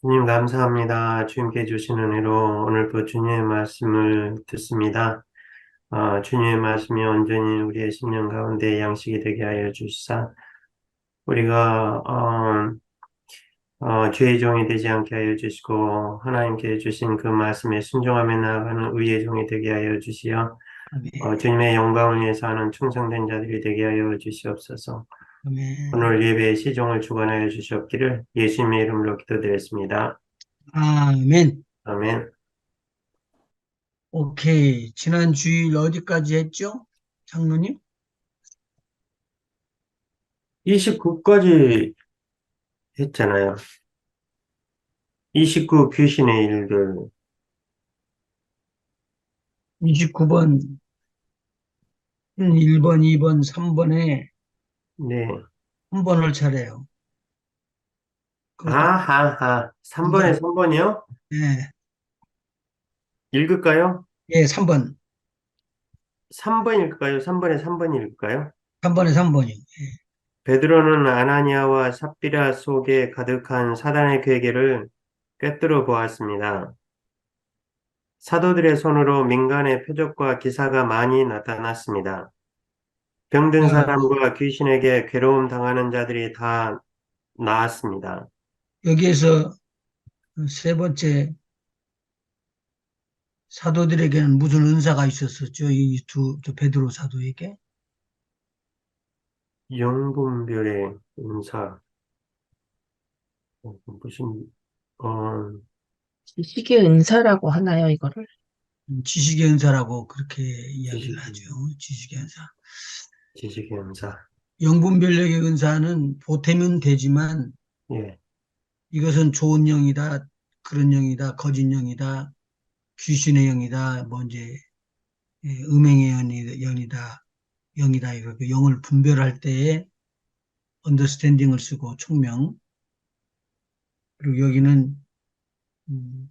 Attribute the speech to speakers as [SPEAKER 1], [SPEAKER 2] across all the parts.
[SPEAKER 1] 주님 감사합니다. 주님께 주시는 은혜로 오늘도 주님의 말씀을 듣습니다. 주님의 말씀이 온전히 우리의 심령 가운데 양식이 되게 하여 주시사 우리가 죄의 종이 되지 않게 하여 주시고 하나님께 주신 그 말씀에 순종하며 나아가는 의의 종이 되게 하여 주시어
[SPEAKER 2] 아멘.
[SPEAKER 1] 주님의 영광을 위해서 하는 충성된 자들이 되게 하여 주시옵소서.
[SPEAKER 2] 아멘.
[SPEAKER 1] 오늘 예배의 시종을 주관하여 주시옵기를 예수님의 이름으로 기도드렸습니다.
[SPEAKER 2] 아멘.
[SPEAKER 1] 아멘.
[SPEAKER 2] 오케이. 지난 주일 어디까지 했죠? 장로님?
[SPEAKER 1] 29까지 했잖아요. 29 귀신의 일들.
[SPEAKER 2] 29번, 1번, 2번, 3번에
[SPEAKER 1] 네.
[SPEAKER 2] 한 번을 차례요. 그것도,
[SPEAKER 1] 아하하.
[SPEAKER 2] 이게,
[SPEAKER 1] 3번에 3번이요?
[SPEAKER 2] 예,
[SPEAKER 1] 읽을까요?
[SPEAKER 2] 예, 3번.
[SPEAKER 1] 3번 읽을까요? 3번에 3번 읽을까요?
[SPEAKER 2] 3번에 3번이요.
[SPEAKER 1] 베드로는 아나니아와 삽비라 속에 가득한 사단의 괴계를 꿰뚫어 보았습니다. 사도들의 손으로 민간의 표적과 기사가 많이 나타났습니다. 병든
[SPEAKER 2] 자,
[SPEAKER 1] 사람과 귀신에게 괴로움 당하는 자들이 다 나았습니다.
[SPEAKER 2] 여기에서 세 번째 사도들에게는 무슨 은사가 있었었죠? 이 저 베드로 사도에게?
[SPEAKER 1] 영분별의 은사. 무슨, 어,
[SPEAKER 3] 지식의 은사라고 하나요, 이거를?
[SPEAKER 2] 지식의 은사라고 그렇게 이야기를
[SPEAKER 1] 지식,
[SPEAKER 2] 하죠. 지식의 은사.
[SPEAKER 1] 지식의 은사.
[SPEAKER 2] 영분별력의 은사는 보태면 되지만
[SPEAKER 1] 예.
[SPEAKER 2] 이것은 좋은 영이다, 그런 영이다, 거짓 영이다, 귀신의 영이다, 뭐 이제 음행의 영이다, 영이다 이렇게 영을 분별할 때에 언더스탠딩을 쓰고 총명. 그리고 여기는 음,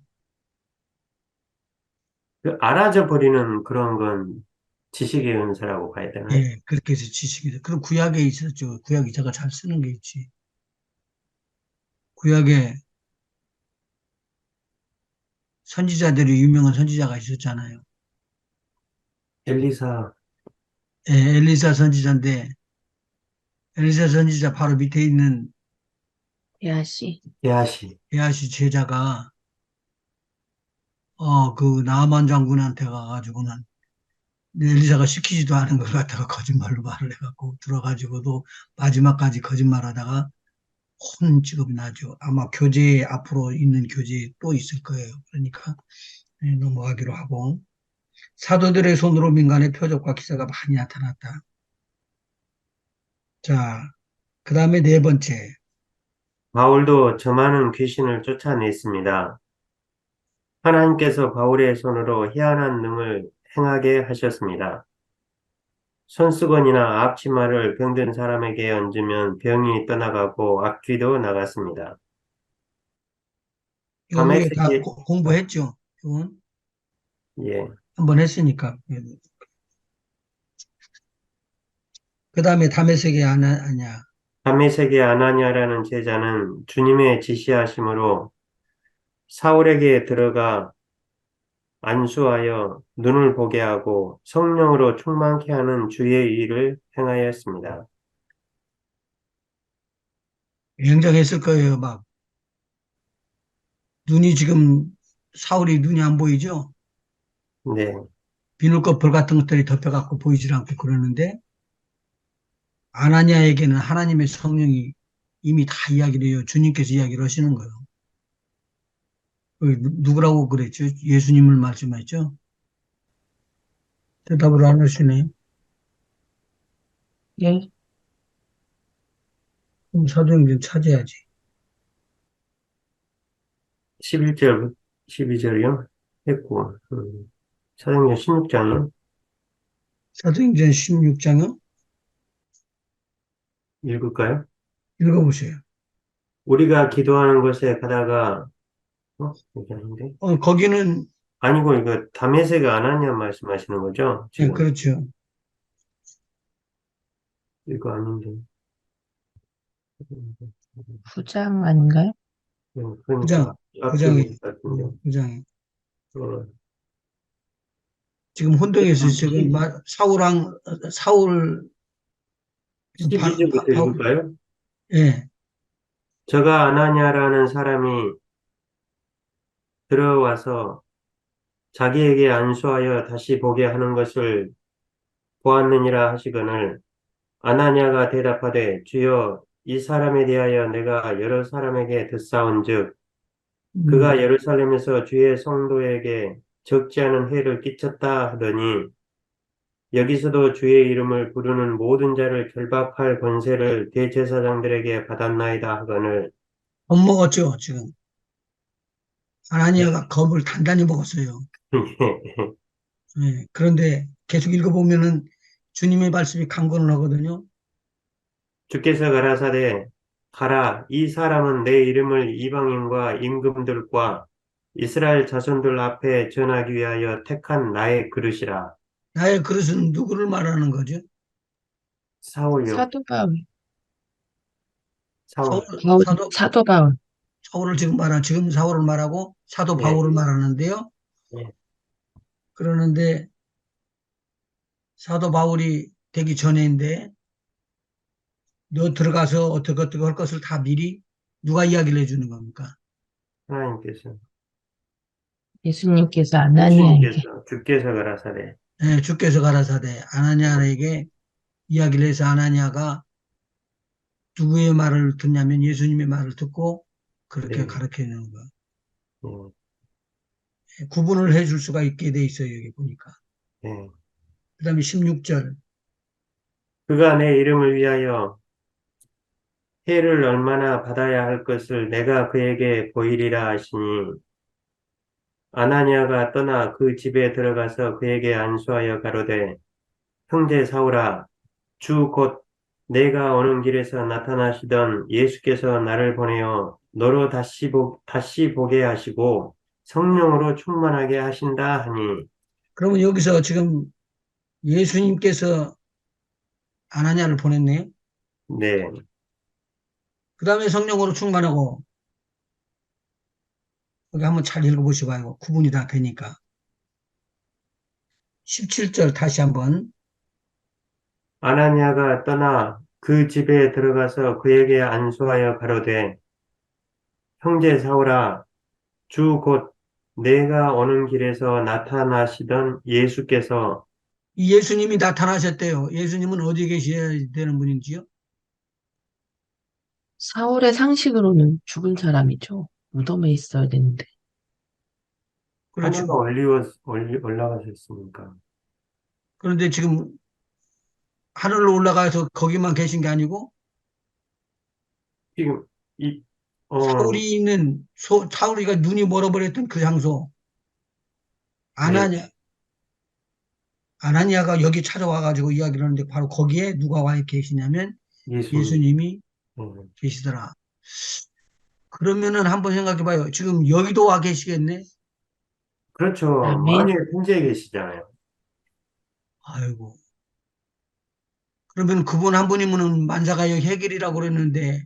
[SPEAKER 1] 그 알아져 버리는 그런 건 지식의 은사라고 봐야 되나요?
[SPEAKER 2] 예 그렇게 해서 지식이다. 그럼 구약에 있었죠. 구약이 제가 잘 쓰는 게 있지. 구약에 선지자들이 유명한 선지자가 있었잖아요.
[SPEAKER 1] 엘리사,
[SPEAKER 2] 예, 엘리사 선지자인데 엘리사 선지자 바로 밑에 있는
[SPEAKER 3] 야시.
[SPEAKER 1] 게하시.
[SPEAKER 2] 게하시 제자가 그 나아만 장군한테 가가지고는 엘리사가 시키지도 않은 걸 갖다가 거짓말로 말을 해갖고 들어가지고도 마지막까지 거짓말하다가 혼 직업이 나죠. 아마 교재에 앞으로 있는 교재에 또 있을 거예요. 그러니까 넘어가기로 하고 사도들의 손으로 민간의 표적과 기사가 많이 나타났다. 자, 그 다음에 네 번째.
[SPEAKER 1] 바울도 저 많은 귀신을 쫓아냈습니다. 하나님께서 바울의 손으로 희한한 능을 행하게 하셨습니다. 손수건이나 앞치마를 병든 사람에게 얹으면 병이 떠나가고 악귀도 나갔습니다.
[SPEAKER 2] 이건 우리가 다
[SPEAKER 1] 다메섹이,
[SPEAKER 2] 공부했죠. 이건
[SPEAKER 1] 예.
[SPEAKER 2] 한번 했으니까. 그 다음에 다메섹이 아냐.
[SPEAKER 1] 다메섹의 아나니아라는 제자는 주님의 지시하심으로 사울에게 들어가 안수하여 눈을 보게 하고 성령으로 충만케 하는 주의 일을 행하였습니다.
[SPEAKER 2] 굉장했을 거예요. 막 눈이 지금 사울이 눈이 안 보이죠?
[SPEAKER 1] 네,
[SPEAKER 2] 비늘꺼풀 같은 것들이 덮여갖고 보이질 않고 그러는데 아나니아에게는 하나님의 성령이 이미 다 이야기를 해요. 주님께서 이야기를 하시는 거예요. 누구라고 그랬죠? 예수님을 말씀하셨죠? 대답을 안 하시네.
[SPEAKER 3] 예.
[SPEAKER 2] 그럼 사도행전 찾아야지.
[SPEAKER 1] 11절, 12절이요? 했고, 사도행전 16장이요?
[SPEAKER 2] 사도행전 16장요?
[SPEAKER 1] 읽을까요?
[SPEAKER 2] 읽어보세요.
[SPEAKER 1] 우리가 기도하는 곳에 가다가, 여기 아닌데?
[SPEAKER 2] 거기는,
[SPEAKER 1] 아니고, 이거 다메섹의 아나니아 말씀하시는 거죠?
[SPEAKER 2] 예,
[SPEAKER 1] 지금.
[SPEAKER 2] 그렇죠.
[SPEAKER 1] 이거 아닌데.
[SPEAKER 3] 9장 아닌가요?
[SPEAKER 1] 그러니까
[SPEAKER 2] 부장,
[SPEAKER 1] 앞쪽에
[SPEAKER 2] 부장이,
[SPEAKER 1] 있을 것 같은데.
[SPEAKER 2] 부장이.
[SPEAKER 1] 어,
[SPEAKER 2] 지금 혼동해서 지금
[SPEAKER 1] 10,
[SPEAKER 2] 사울, 지금
[SPEAKER 1] 12절부터 읽을까요?
[SPEAKER 2] 예,
[SPEAKER 1] 저가 아나니아라는 사람이 들어와서 자기에게 안수하여 다시 보게 하는 것을 보았느니라 하시거늘 아나니아가 대답하되 주여 이 사람에 대하여 내가 여러 사람에게 듣사온즉 그가
[SPEAKER 2] 음,
[SPEAKER 1] 예루살렘에서 주의 성도에게 적지 않은 해를 끼쳤다 하더니 여기서도 주의 이름을 부르는 모든 자를 결박할 권세를 대제사장들에게 받았나이다 하거늘
[SPEAKER 2] 겁먹었죠, 지금. 아나니아가 겁을 단단히 먹었어요. 예, 그런데 계속 읽어보면은 주님의 말씀이 강권을 하거든요.
[SPEAKER 1] 주께서 가라사대 가라 이 사람은 내 이름을 이방인과 임금들과 이스라엘 자손들 앞에 전하기 위하여 택한 나의 그릇이라.
[SPEAKER 2] 나의 그릇은 누구를 말하는 거죠?
[SPEAKER 1] 사울요.
[SPEAKER 3] 사도 바울,
[SPEAKER 2] 사울,
[SPEAKER 1] 사울.
[SPEAKER 3] 사도 바울.
[SPEAKER 2] 사울을 지금 사울을 말하고 사도
[SPEAKER 1] 네.
[SPEAKER 2] 바울을 말하는데요.
[SPEAKER 1] 네.
[SPEAKER 2] 그러는데 사도 바울이 되기 전에인데 너 들어가서 어떻게 할 것을 다 미리 누가 이야기를 해주는 겁니까?
[SPEAKER 1] 하나님께서
[SPEAKER 3] 예수님께서 아나니아에게
[SPEAKER 1] 주께서 가라사대.
[SPEAKER 2] 예, 주께서 가라사대
[SPEAKER 1] 네.
[SPEAKER 2] 아나니아에게 이야기를 해서 아나니아가 누구의 말을 듣냐면 예수님의 말을 듣고 그렇게
[SPEAKER 1] 네.
[SPEAKER 2] 가르치는 거.
[SPEAKER 1] 네.
[SPEAKER 2] 구분을 해줄 수가 있게 돼 있어요, 여기 보니까.
[SPEAKER 1] 네.
[SPEAKER 2] 그 다음에 16절.
[SPEAKER 1] 그가 내 이름을 위하여 해를 얼마나 받아야 할 것을 내가 그에게 보이리라 하시니 아나니아가 떠나 그 집에 들어가서 그에게 안수하여 가로되 형제 사울아 주 곧 내가 오는 길에서 나타나시던 예수께서 나를 보내어 너로 다시 보게 하시고 성령으로 충만하게 하신다 하니
[SPEAKER 2] 그러면 여기서 지금 예수님께서 아나니아를 보냈네요.
[SPEAKER 1] 네.
[SPEAKER 2] 그 다음에 성령으로 충만하고, 여기 한번 잘 읽어보시봐요. 구분이 다 되니까. 17절 다시 한번.
[SPEAKER 1] 아나니아가 떠나 그 집에 들어가서 그에게 안수하여 가로되 형제 사울아 주 곧 내가 오는 길에서 나타나시던 예수께서
[SPEAKER 2] 이 예수님이 나타나셨대요. 예수님은 어디 계셔야 되는 분인지요?
[SPEAKER 3] 사울의 상식으로는 죽은 사람이죠. 무덤에 있어야 되는데.
[SPEAKER 1] 하늘로
[SPEAKER 2] 그렇죠.
[SPEAKER 1] 올라가셨으니까.
[SPEAKER 2] 그런데 지금 하늘로 올라가서 거기만 계신 게 아니고,
[SPEAKER 1] 지금, 어,
[SPEAKER 2] 사울이가 눈이 멀어버렸던 그 장소,
[SPEAKER 1] 네,
[SPEAKER 2] 아나니아, 아나니아가 여기 찾아와가지고 이야기를 하는데 바로 거기에 누가 와 계시냐면
[SPEAKER 1] 예수님.
[SPEAKER 2] 예수님이
[SPEAKER 1] 네.
[SPEAKER 2] 계시더라. 그러면은 한번 생각해 봐요. 지금 여기도 와 계시겠네?
[SPEAKER 1] 그렇죠.
[SPEAKER 3] 아멘.
[SPEAKER 1] 만유의 편지에 계시잖아요.
[SPEAKER 2] 아이고. 그러면 그분 한 분이면은 만사가역 해결이라고 그랬는데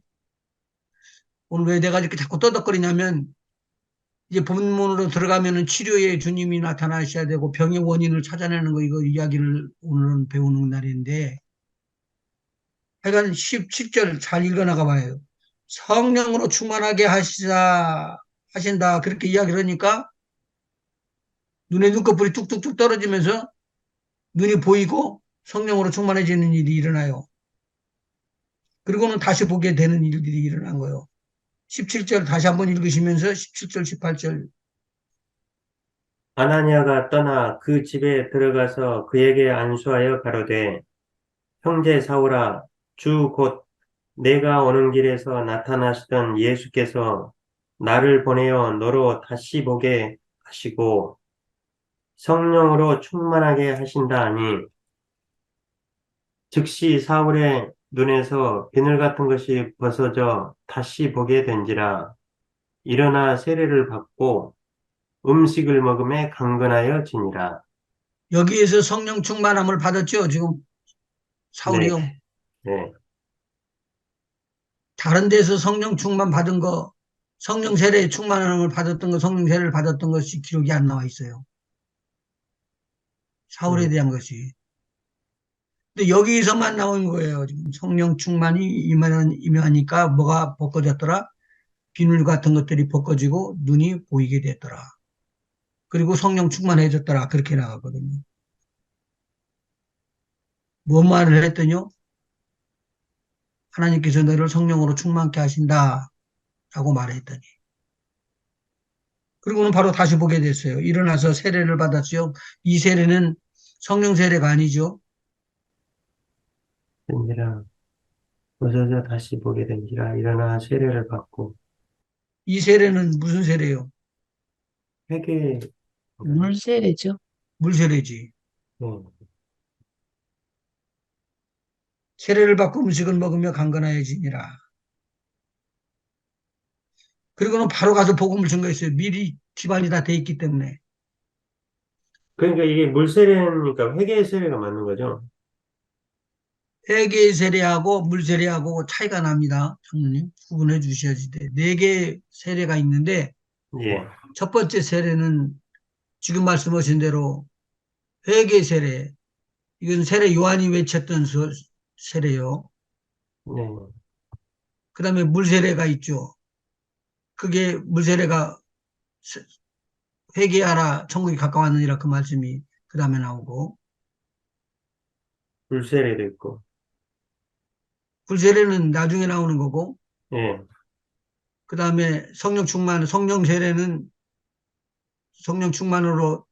[SPEAKER 2] 오늘 왜 내가 이렇게 자꾸 떠덕거리냐면 이제 본문으로 들어가면은 치료에 주님이 나타나셔야 되고 병의 원인을 찾아내는 거 이거 이야기를 오늘은 배우는 날인데 하여간 17절 잘 읽어나가 봐요. 성령으로 충만하게 하신다. 그렇게 이야기를 하니까 눈에 눈꺼풀이 뚝뚝뚝 떨어지면서 눈이 보이고 성령으로 충만해지는 일이 일어나요. 그리고는 다시 보게 되는 일들이 일어난 거예요. 17절 다시 한번 읽으시면서 17절, 18절.
[SPEAKER 1] 아나니아가 떠나 그 집에 들어가서 그에게 안수하여 가로되 형제 사울아 주 곧 내가 오는 길에서 나타나시던 예수께서 나를 보내어 너로 다시 보게 하시고 성령으로 충만하게 하신다 하니 즉시 사울의 눈에서 비늘 같은 것이 벗어져 다시 보게 된지라 일어나 세례를 받고 음식을 먹음에 강건하여 지니라.
[SPEAKER 2] 여기에서 성령 충만함을 받았죠. 지금
[SPEAKER 1] 네,
[SPEAKER 2] 사울이요.
[SPEAKER 1] 네,
[SPEAKER 2] 다른 데서 성령 충만 받은 거 성령 세례 충만함을 받았던 것, 성령 세례를 받았던 것이 기록이 안 나와 있어요. 사울에
[SPEAKER 1] 음,
[SPEAKER 2] 대한 것이. 근데 여기서만 나온 거예요. 지금 성령 충만이 임하니까 뭐가 벗겨졌더라? 비늘 같은 것들이 벗겨지고 눈이 보이게 됐더라. 그리고 성령 충만해졌더라. 그렇게 나가거든요. 뭔 말을 했더니요? 하나님께서 너를 성령으로 충만케 하신다. 라고 말했더니. 그리고는 바로 다시 보게 됐어요. 일어나서 세례를 받았어요. 이 세례는 성령 세례가 아니죠.
[SPEAKER 1] 된지라 어서서 다시 보게 된지라 일어나 세례를 받고
[SPEAKER 2] 이 세례는 무슨 세례요?
[SPEAKER 1] 회개인가요?
[SPEAKER 3] 물세례죠.
[SPEAKER 2] 물 세례지.
[SPEAKER 1] 네.
[SPEAKER 2] 세례를 받고 음식을 먹으며 강건하여지니라. 그리고는 바로 가서 복음을 전가했어요. 미리 기반이 다 돼 있기 때문에.
[SPEAKER 1] 그러니까 이게 물 세례니까 회개 세례가 맞는 거죠?
[SPEAKER 2] 회개 세례하고 물 세례하고 차이가 납니다. 장로님 구분해 주셔야지 돼. 네 개 세례가 있는데
[SPEAKER 1] 예,
[SPEAKER 2] 첫 번째 세례는 지금 말씀하신 대로 회개 세례. 이건 세례 요한이 외쳤던 세례요.
[SPEAKER 1] 네,
[SPEAKER 2] 그 다음에 물 세례가 있죠. 그게 물 세례가 회개하라 천국이 가까웠느니라 그 말씀이 그 다음에 나오고
[SPEAKER 1] 물 세례도 있고,
[SPEAKER 2] 물 세례는 나중에 나오는 거고
[SPEAKER 1] 예,
[SPEAKER 2] 그 다음에 성령 충만 성령 세례는 성령 충만으로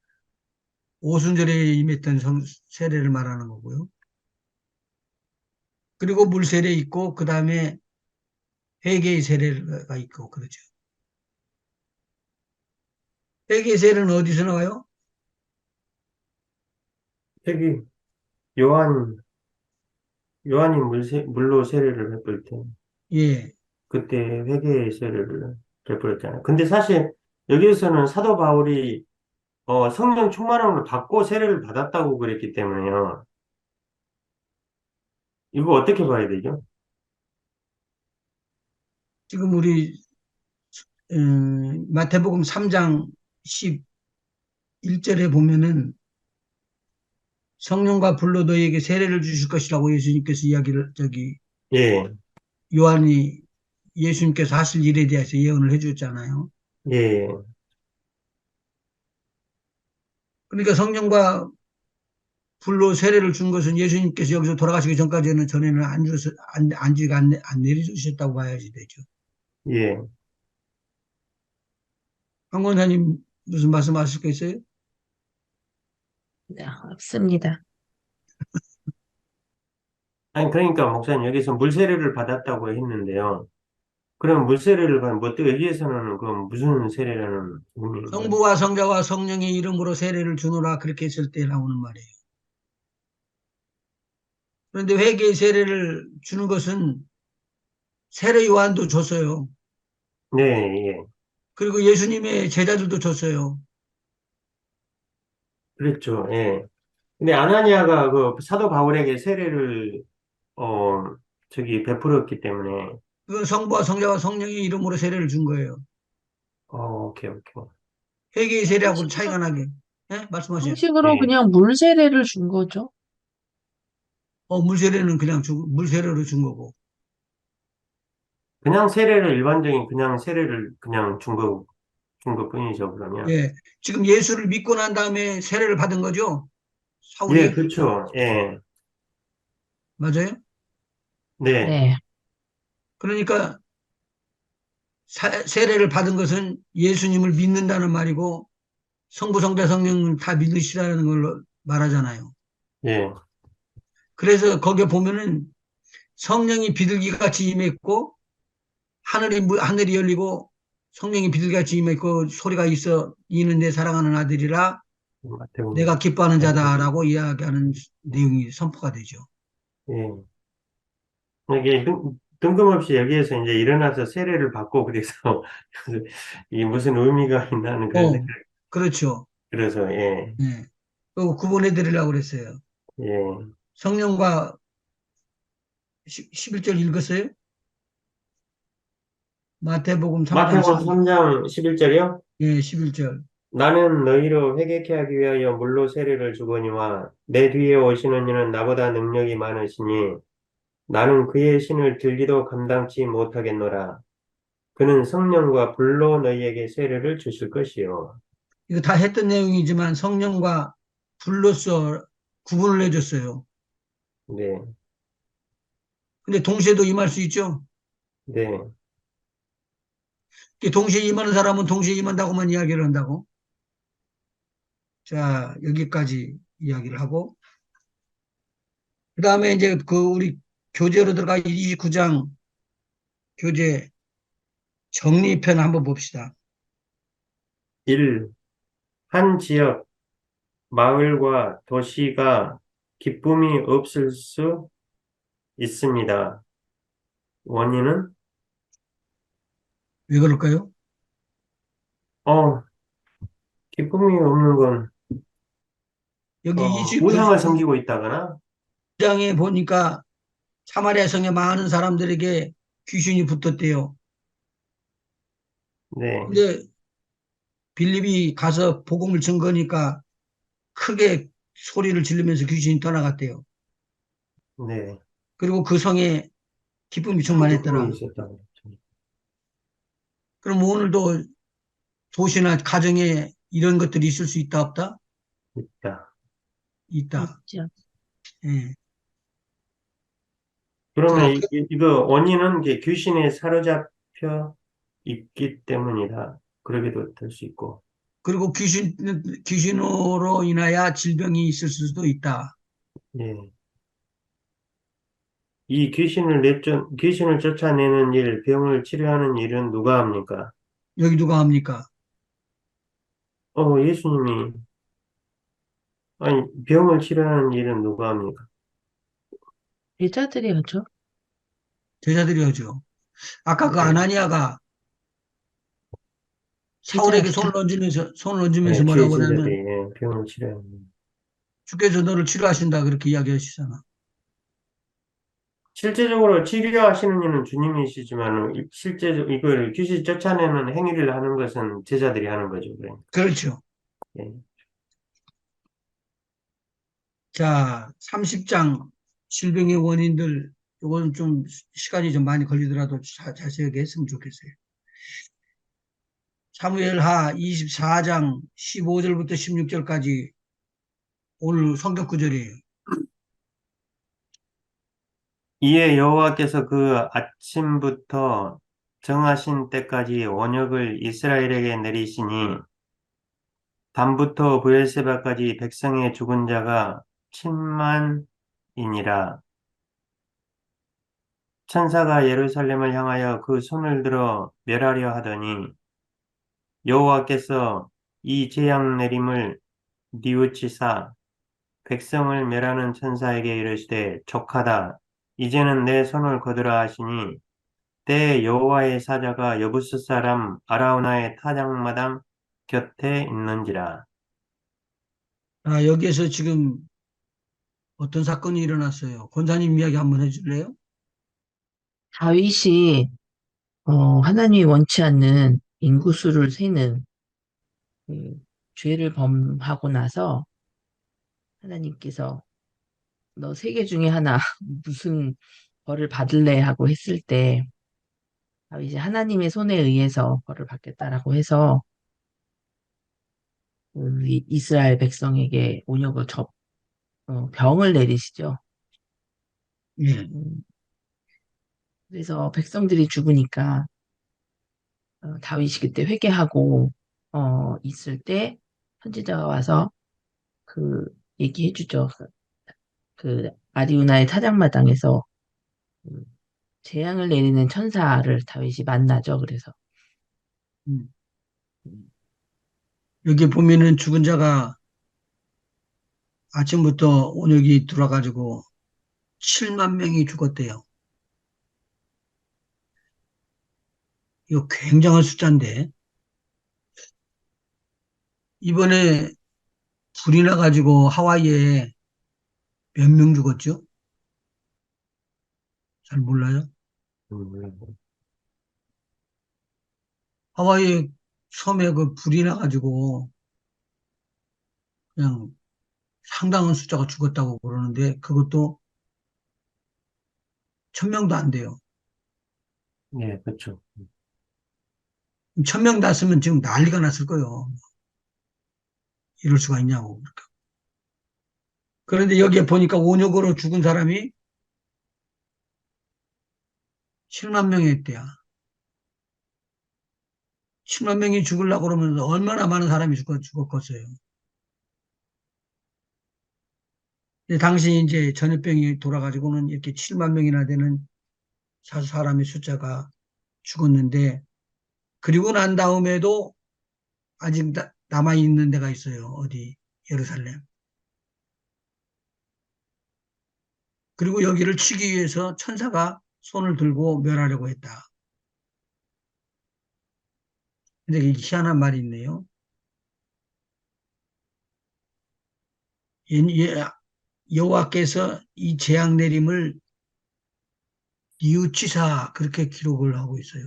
[SPEAKER 2] 오순절에 임했던 세례를 말하는 거고요. 그리고 물 세례 있고 그 다음에 회개의 세례가 있고 그러죠. 회개의 세례는 어디서 나와요?
[SPEAKER 1] 여기 요한이 물로 세례를 베풀 때,
[SPEAKER 2] 예.
[SPEAKER 1] 그때 회개 세례를 베풀었잖아요. 근데 사실 여기에서는 사도 바울이 성령 충만함을 받고 세례를 받았다고 그랬기 때문에요. 이거 어떻게 봐야 되죠?
[SPEAKER 2] 지금 우리 마태복음 3장 11절에 보면은 성령과 불로 너희에게 세례를 주실 것이라고 예수님께서 이야기를
[SPEAKER 1] 예,
[SPEAKER 2] 요한이 예수님께서 하실 일에 대해서 예언을 해줬잖아요.
[SPEAKER 1] 예,
[SPEAKER 2] 그러니까 성령과 불로 세례를 준 것은 예수님께서 여기서 돌아가시기 전에는 안 내려주셨다고 봐야지 되죠.
[SPEAKER 1] 예.
[SPEAKER 2] 한 권사님 무슨 말씀하실 거 있어요?
[SPEAKER 3] 네, 없습니다.
[SPEAKER 1] 아니, 그러니까 목사님 여기서 물 세례를 받았다고 했는데요. 그럼 물 세례를 받으면 뭐 어떻게 여기에서는 그 무슨 세례라는 의미인가요?
[SPEAKER 2] 성부와 성자와 성령의 이름으로 세례를 주노라 그렇게 했을 때 나오는 말이에요. 그런데 회개의 세례를 주는 것은 세례 요한도 줬어요.
[SPEAKER 1] 네, 예.
[SPEAKER 2] 그리고 예수님의 제자들도 줬어요.
[SPEAKER 1] 그랬죠. 예. 근데 아나니아가 그 사도 바울에게 세례를 어 베풀었기 때문에
[SPEAKER 2] 그건 성부와 성자와 성령의 이름으로 세례를 준 거예요.
[SPEAKER 1] 오케이, 오케이.
[SPEAKER 2] 회개의 세례하고는
[SPEAKER 3] 형식으로,
[SPEAKER 2] 차이가 나게. 예? 말씀하세요.
[SPEAKER 3] 형식으로
[SPEAKER 1] 예.
[SPEAKER 3] 그냥 물세례를 준 거죠.
[SPEAKER 2] 물세례는 그냥 물세례로 준 거고.
[SPEAKER 1] 그냥 세례를 일반적인 그냥 세례를 그냥 준 것뿐이죠, 그러면.
[SPEAKER 2] 예. 지금 예수를 믿고 난 다음에 세례를 받은 거죠?
[SPEAKER 1] 예,
[SPEAKER 2] 사울이?
[SPEAKER 1] 그렇죠. 예.
[SPEAKER 2] 맞아요?
[SPEAKER 1] 네.
[SPEAKER 3] 네.
[SPEAKER 2] 그러니까 세례를 받은 것은 예수님을 믿는다는 말이고 성부, 성자, 성령을 다 믿으시라는 걸로 말하잖아요.
[SPEAKER 1] 예.
[SPEAKER 2] 그래서 거기에 보면은 성령이 비둘기같이 임했고 하늘이 열리고 성령이 비둘기같이 임했고 소리가 있어 이는 내 사랑하는 아들이라
[SPEAKER 1] 마태복음.
[SPEAKER 2] 내가 기뻐하는 자다라고 이야기하는 내용이 선포가 되죠.
[SPEAKER 1] 예. 이게 뜬금없이 여기에서 이제 일어나서 세례를 받고 그래서 이 무슨 의미가 있나는 그런
[SPEAKER 2] 어,
[SPEAKER 1] 생각이
[SPEAKER 2] 그렇죠.
[SPEAKER 1] 들어서 예.
[SPEAKER 2] 예. 그 구분해 드리려고 그랬어요.
[SPEAKER 1] 예.
[SPEAKER 2] 성령과 11절 읽었어요? 마태복음 3장
[SPEAKER 1] 마태복음
[SPEAKER 2] 12,
[SPEAKER 1] 3장 11절이요?
[SPEAKER 2] 예, 11절.
[SPEAKER 1] 나는 너희로 회개케 하기 위하여 물로 세례를 주거니와 내 뒤에 오시는 이는 나보다 능력이 많으시니 나는 그의 신을 들기도 감당치 못하겠노라. 그는 성령과 불로 너희에게 세례를 주실 것이요.
[SPEAKER 2] 이거 다 했던 내용이지만 성령과 불로서 구분을 해줬어요.
[SPEAKER 1] 네,
[SPEAKER 2] 근데 동시에도 임할 수 있죠?
[SPEAKER 1] 네.
[SPEAKER 2] 동시에 임하는 사람은 동시에 임한다고만 이야기를 한다고. 자, 여기까지 이야기를 하고. 그 다음에 이제 우리 교재로 들어가 29장 교재 정리편 한번 봅시다.
[SPEAKER 1] 1. 한 지역, 마을과 도시가 기쁨이 없을 수 있습니다. 원인은,
[SPEAKER 2] 왜 그럴까요?
[SPEAKER 1] 어, 기쁨이 없는 건,
[SPEAKER 2] 여기
[SPEAKER 1] 우상을 섬기고 있다거나,
[SPEAKER 2] 29장에 보니까 사마리아 성에 많은 사람들에게 귀신이 붙었대요.
[SPEAKER 1] 네,
[SPEAKER 2] 근데 빌립이 가서 복음을 증거니까 크게 소리를 지르면서 귀신이 떠나갔대요.
[SPEAKER 1] 네.
[SPEAKER 2] 그리고 그 성에 기쁨이
[SPEAKER 1] 큰 기쁨이
[SPEAKER 2] 충만했더라.
[SPEAKER 1] 있었다고 그랬죠.
[SPEAKER 2] 그럼 오늘도 도시나 가정에 이런 것들이 있을 수 있다, 없다?
[SPEAKER 1] 있다.
[SPEAKER 2] 있다.
[SPEAKER 3] 있죠.
[SPEAKER 2] 예. 자,
[SPEAKER 1] 그러면 이거 원인은 이게 귀신에 사로잡혀 있기 때문이다. 그러게도 될 수 있고,
[SPEAKER 2] 그리고 귀신으로 인하여 질병이 있을 수도 있다.
[SPEAKER 1] 예. 이 귀신을 쫓아내는 일, 병을 치료하는 일은 누가 합니까?
[SPEAKER 2] 여기 누가 합니까?
[SPEAKER 1] 예수님이, 아니, 병을 치료하는 일은 누가 합니까?
[SPEAKER 3] 제자들이 하죠.
[SPEAKER 2] 제자들이 하죠. 아까 그
[SPEAKER 1] 네,
[SPEAKER 2] 아나니아가 사울에게
[SPEAKER 3] 제자입니다.
[SPEAKER 2] 손을 얹으면서
[SPEAKER 1] 네, 주의
[SPEAKER 2] 뭐라고
[SPEAKER 1] 진자들이
[SPEAKER 2] 하냐면
[SPEAKER 1] 병을 치료하는 일.
[SPEAKER 2] 주께서 너를 치료하신다 그렇게 이야기하시잖아.
[SPEAKER 1] 실제적으로 치료하시는 이는 주님이시지만, 실제적으로 이걸 귀신 쫓아내는 행위를 하는 것은 제자들이 하는 거죠. 그러니까.
[SPEAKER 2] 그렇죠.
[SPEAKER 1] 예.
[SPEAKER 2] 자, 30장 질병의 원인들 이거는 좀 시간이 좀 많이 걸리더라도 자세하게 했으면 좋겠어요. 사무엘하 24장 15절부터 16절까지 오늘 성경 구절이에요.
[SPEAKER 1] 이에 여호와께서 그 아침부터 정하신 때까지 원역을 이스라엘에게 내리시니 밤부터 부엘세바까지 백성의 죽은 자가 7만이니라. 천사가 예루살렘을 향하여 그 손을 들어 멸하려 하더니 여호와께서 이 재앙 내림을 뉘우치사 백성을 멸하는 천사에게 이르시되 족하다. 이제는 내 손을 거두라 하시니 때에 여호와의 사자가 여부스 사람 아라우나의 타작마당 곁에 있는지라.
[SPEAKER 2] 아, 여기에서 지금 어떤 사건이 일어났어요. 권사님 이야기 한번 해줄래요?
[SPEAKER 3] 다윗이 하나님이 원치 않는 인구수를 세는 그 죄를 범하고 나서 하나님께서 너 세 개 중에 하나 무슨 벌을 받을래 하고 했을 때 다윗이 하나님의 손에 의해서 벌을 받겠다라고 해서 이스라엘 백성에게 온역을 병을 내리시죠.
[SPEAKER 2] 예.
[SPEAKER 3] 음, 그래서 백성들이 죽으니까 다윗이 그때 회개하고 있을 때 선지자가 와서 그 얘기해주죠. 그 아리우나의 타작마당에서 음, 재앙을 내리는 천사를 다윗이 만나죠. 그래서
[SPEAKER 2] 음.
[SPEAKER 3] 음,
[SPEAKER 2] 여기 보면은 죽은 자가 아침부터 온역이 들어와가지고 7만 명이 죽었대요. 이거 굉장한 숫자인데 이번에 불이 나가지고 하와이에 몇 명 죽었죠? 잘 몰라요?
[SPEAKER 1] 음,
[SPEAKER 2] 하와이 섬에 그 불이 나가지고 그냥 상당한 숫자가 죽었다고 그러는데 그것도 1000명도 안 돼요.
[SPEAKER 1] 네, 그렇죠.
[SPEAKER 2] 1000명 났으면 지금 난리가 났을 거예요. 이럴 수가 있냐고. 그런데 여기에 보니까 온역으로 죽은 사람이 7만 명이 있대야. 7만 명이 죽으려고 그러면 얼마나 많은 사람이 죽었겠어요. 당시 이제 전염병이 돌아가지고는 이렇게 7만 명이나 되는 사람의 숫자가 죽었는데, 그리고 난 다음에도 아직 남아있는 데가 있어요. 어디, 예루살렘. 그리고 여기를 치기 위해서 천사가 손을 들고 멸하려고 했다. 근데 이게 희한한 말이 있네요. 여호와께서 이 재앙 내림을 뉘우치사 그렇게 기록을 하고 있어요.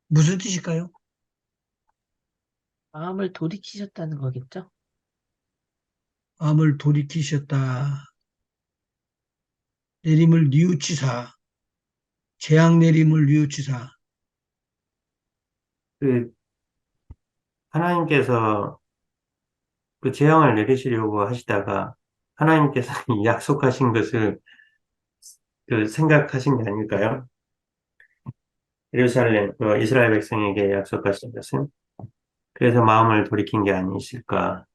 [SPEAKER 2] 무슨 뜻일까요?
[SPEAKER 3] 마음을 돌이키셨다는 거겠죠?
[SPEAKER 2] 마음을 돌이키셨다. 내림을 뉘우치사, 재앙 내림을 뉘우치사.
[SPEAKER 1] 그 하나님께서 그 재앙을 내리시려고 하시다가 하나님께서 약속하신 것을 그 생각하신 게 아닐까요? 예루살렘, 이스라엘 백성에게 약속하신 것은 그래서 마음을 돌이킨 게 아니실까.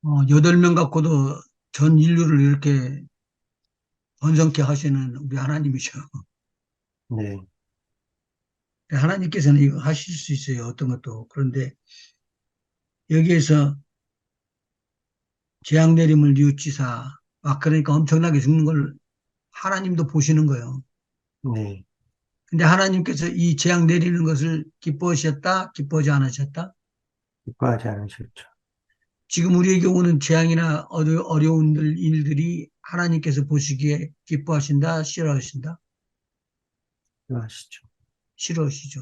[SPEAKER 2] 8명 갖고도 전 인류를 이렇게 번성케 하시는 우리 하나님이셔.
[SPEAKER 1] 네,
[SPEAKER 2] 하나님께서는 이거 하실 수 있어요. 어떤 것도. 그런데 여기에서 재앙 내림을 뉘우치사. 그러니까 엄청나게 죽는 걸 하나님도 보시는 거예요.
[SPEAKER 1] 네,
[SPEAKER 2] 근데 하나님께서 이 재앙 내리는 것을 기뻐하셨다? 기뻐하지 않으셨다?
[SPEAKER 1] 기뻐하지 않으셨죠.
[SPEAKER 2] 지금 우리에게 오는 재앙이나 어려운 일들이 하나님께서 보시기에 기뻐하신다? 싫어하신다?
[SPEAKER 1] 기뻐하시죠.
[SPEAKER 2] 싫어하시죠.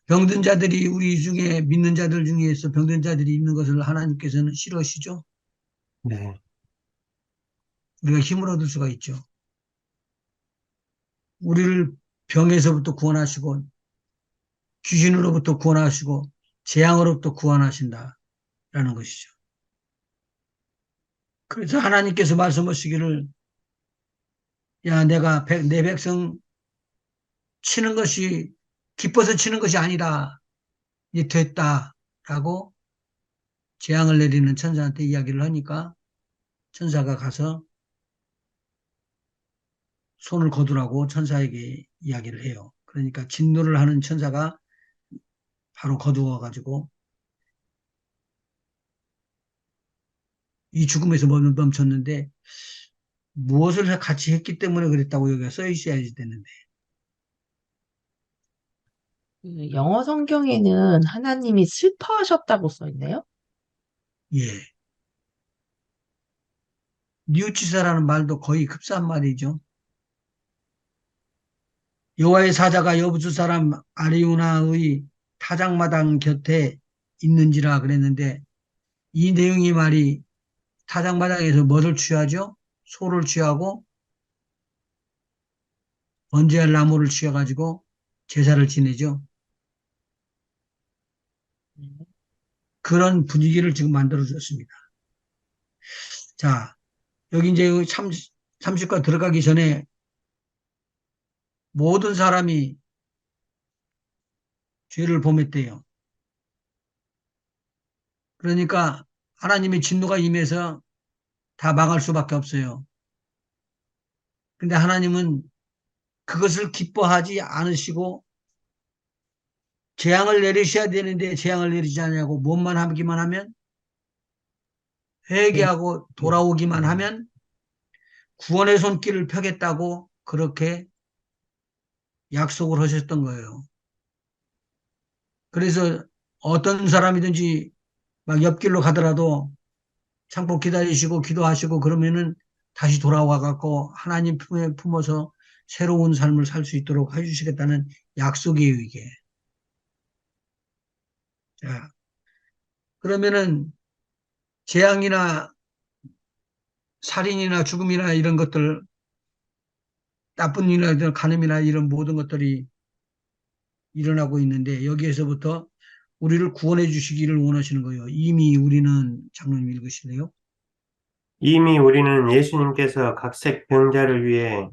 [SPEAKER 2] 병든 자들이 우리 중에 믿는 자들 중에서 병든 자들이 있는 것을 하나님께서는 싫어하시죠.
[SPEAKER 1] 네,
[SPEAKER 2] 우리가 힘을 얻을 수가 있죠. 우리를 병에서부터 구원하시고 귀신으로부터 구원하시고 재앙으로부터 구원하신다라는 것이죠. 그래서 하나님께서 말씀하시기를 야 내가 내 백성 치는 것이 기뻐서 치는 것이 아니라 이제 됐다라고 재앙을 내리는 천사한테 이야기를 하니까 천사가 가서 손을 거두라고 천사에게 이야기를 해요. 그러니까 진노를 하는 천사가 바로 거두어 가지고 이 죽음에서 멈췄는데 무엇을 같이 했기 때문에 그랬다고 여기가 써 있어야지 되는데.
[SPEAKER 3] 그 영어 성경에는 하나님이 슬퍼하셨다고 써 있네요.
[SPEAKER 2] 예. 뉘우치사라는 말도 거의 흡사한 말이죠. 여호와의 사자가 여부수 사람 아리우나의 타작마당 곁에 있는지라 그랬는데 이 내용이 말이 타작마당에서 무엇을 취하죠? 소를 취하고 번제할 나무를 취해가지고 제사를 지내죠. 그런 분위기를 지금 만들어줬습니다. 자, 여기 이제 30과 들어가기 전에 모든 사람이 죄를 범했대요. 그러니까 하나님의 진노가 임해서 다 망할 수밖에 없어요. 근데 하나님은 그것을 기뻐하지 않으시고 재앙을 내리셔야 되는데 재앙을 내리지 않냐고 뭐만 하기만 하면
[SPEAKER 3] 네.
[SPEAKER 2] 회개하고 돌아오기만 하면 구원의 손길을 펴겠다고 그렇게 약속을 하셨던 거예요. 그래서 어떤 사람이든지 막 옆길로 가더라도 참고 기다리시고 기도하시고 그러면은 다시 돌아와 갖고 하나님 품에 품어서 새로운 삶을 살 수 있도록 해주시겠다는 약속이에요, 이게. 자, 그러면은 재앙이나 살인이나 죽음이나 이런 것들, 나쁜 일이나 간음이나 이런 모든 것들이 일어나고 있는데 여기에서부터 우리를 구원해 주시기를 원하시는 거예요. 이미 우리는 장로님 읽으실래요?
[SPEAKER 1] 이미 우리는 예수님께서 각색 병자를 위해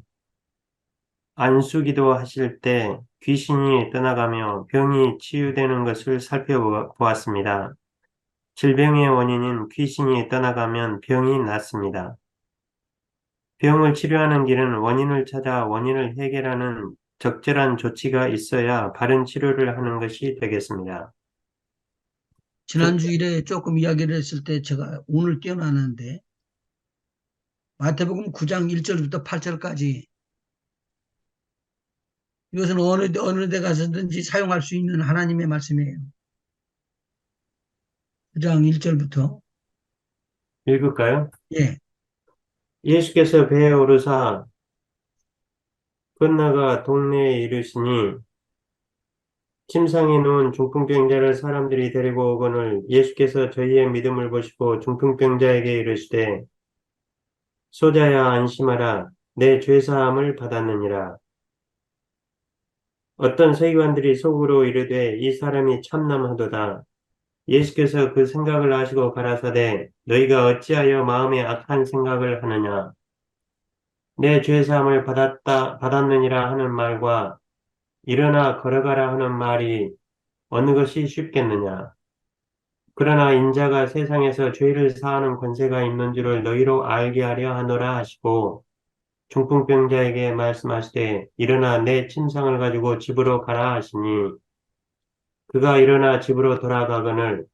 [SPEAKER 1] 안수기도 하실 때 귀신이 떠나가며 병이 치유되는 것을 살펴보았습니다. 질병의 원인인 귀신이 떠나가면 병이 낫습니다. 병을 치료하는 길은 원인을 찾아 원인을 해결하는 적절한 조치가 있어야 바른 치료를 하는 것이 되겠습니다.
[SPEAKER 2] 지난 주일에 조금 이야기를 했을 때 제가 오늘 깨어나는데 마태복음 9장 1절부터 8절까지 이것은 어느 데 가서든지 사용할 수 있는 하나님의 말씀이에요. 9장 1절부터.
[SPEAKER 1] 읽을까요?
[SPEAKER 2] 예.
[SPEAKER 1] 예수께서 배에 오르사 건너가 동네에 이르시니 침상에 누운 중풍병자를 사람들이 데리고 오거늘 예수께서 저희의 믿음을 보시고 중풍병자에게 이르시되 소자야 안심하라 내 죄사함을 받았느니라. 어떤 서기관들이 속으로 이르되 이 사람이 참남하도다. 예수께서 그 생각을 아시고 가라사대 너희가 어찌하여 마음에 악한 생각을 하느냐. 내 죄사함을 받았느니라 하는 말과 일어나 걸어가라 하는 말이 어느 것이 쉽겠느냐. 그러나 인자가 세상에서 죄를 사하는 권세가 있는 줄을 너희로 알게 하려 하노라 하시고 중풍병자에게 말씀하시되 일어나 내 침상을 가지고 집으로 가라 하시니 그가 일어나 집으로 돌아가거늘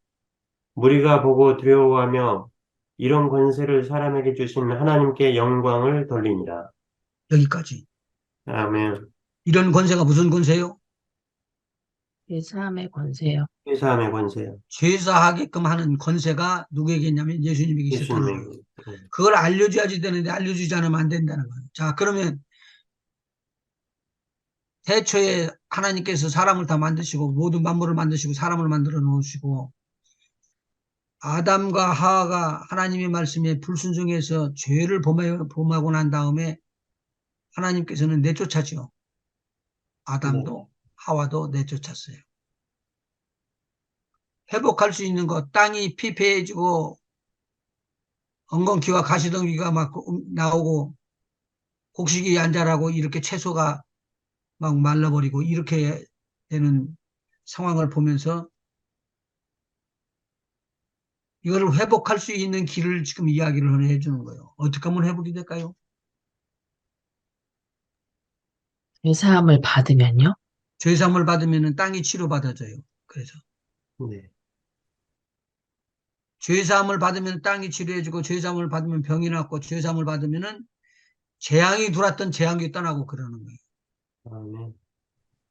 [SPEAKER 1] 무리가 보고 두려워하며 이런 권세를 사람에게 주신 하나님께 영광을 돌리니라.
[SPEAKER 2] 여기까지.
[SPEAKER 1] 아멘.
[SPEAKER 2] 이런 권세가 무슨 권세요?
[SPEAKER 3] 제3의 권세요.
[SPEAKER 1] 회사함의 권세요.
[SPEAKER 2] 죄사하게끔 하는 권세가 누구에게 있냐면 예수님에게 있었다는 거예요.
[SPEAKER 1] 예수님에게.
[SPEAKER 2] 그걸 알려줘야지 되는데 알려주지 않으면 안 된다는 거예요. 자, 그러면 태초에 하나님께서 사람을 다 만드시고 모든 만물을 만드시고 사람을 만들어 놓으시고 아담과 하와가 하나님의 말씀에 불순종해서 죄를 범하고 난 다음에 하나님께서는 내쫓았죠.
[SPEAKER 1] 네.
[SPEAKER 2] 아담도 하와도 내쫓았어요. 회복할 수 있는 것, 땅이 피폐해지고 엉겅퀴와 가시덩이가 막 나오고 곡식이 안 자라고 이렇게 채소가 막 말라버리고 이렇게 되는 상황을 보면서 이걸 회복할 수 있는 길을 지금 이야기를 해주는 거예요. 어떻게 하면 회복이 될까요?
[SPEAKER 3] 죄사함을 받으면요.
[SPEAKER 2] 죄사함을 받으면 땅이 치료받아져요. 그래서
[SPEAKER 1] 네.
[SPEAKER 2] 죄사함을 받으면 땅이 치료해주고 죄사함을 받으면 병이 낫고 죄사함을 받으면은 재앙이 들어왔던 재앙이 떠나고 그러는 거예요.
[SPEAKER 1] 아멘.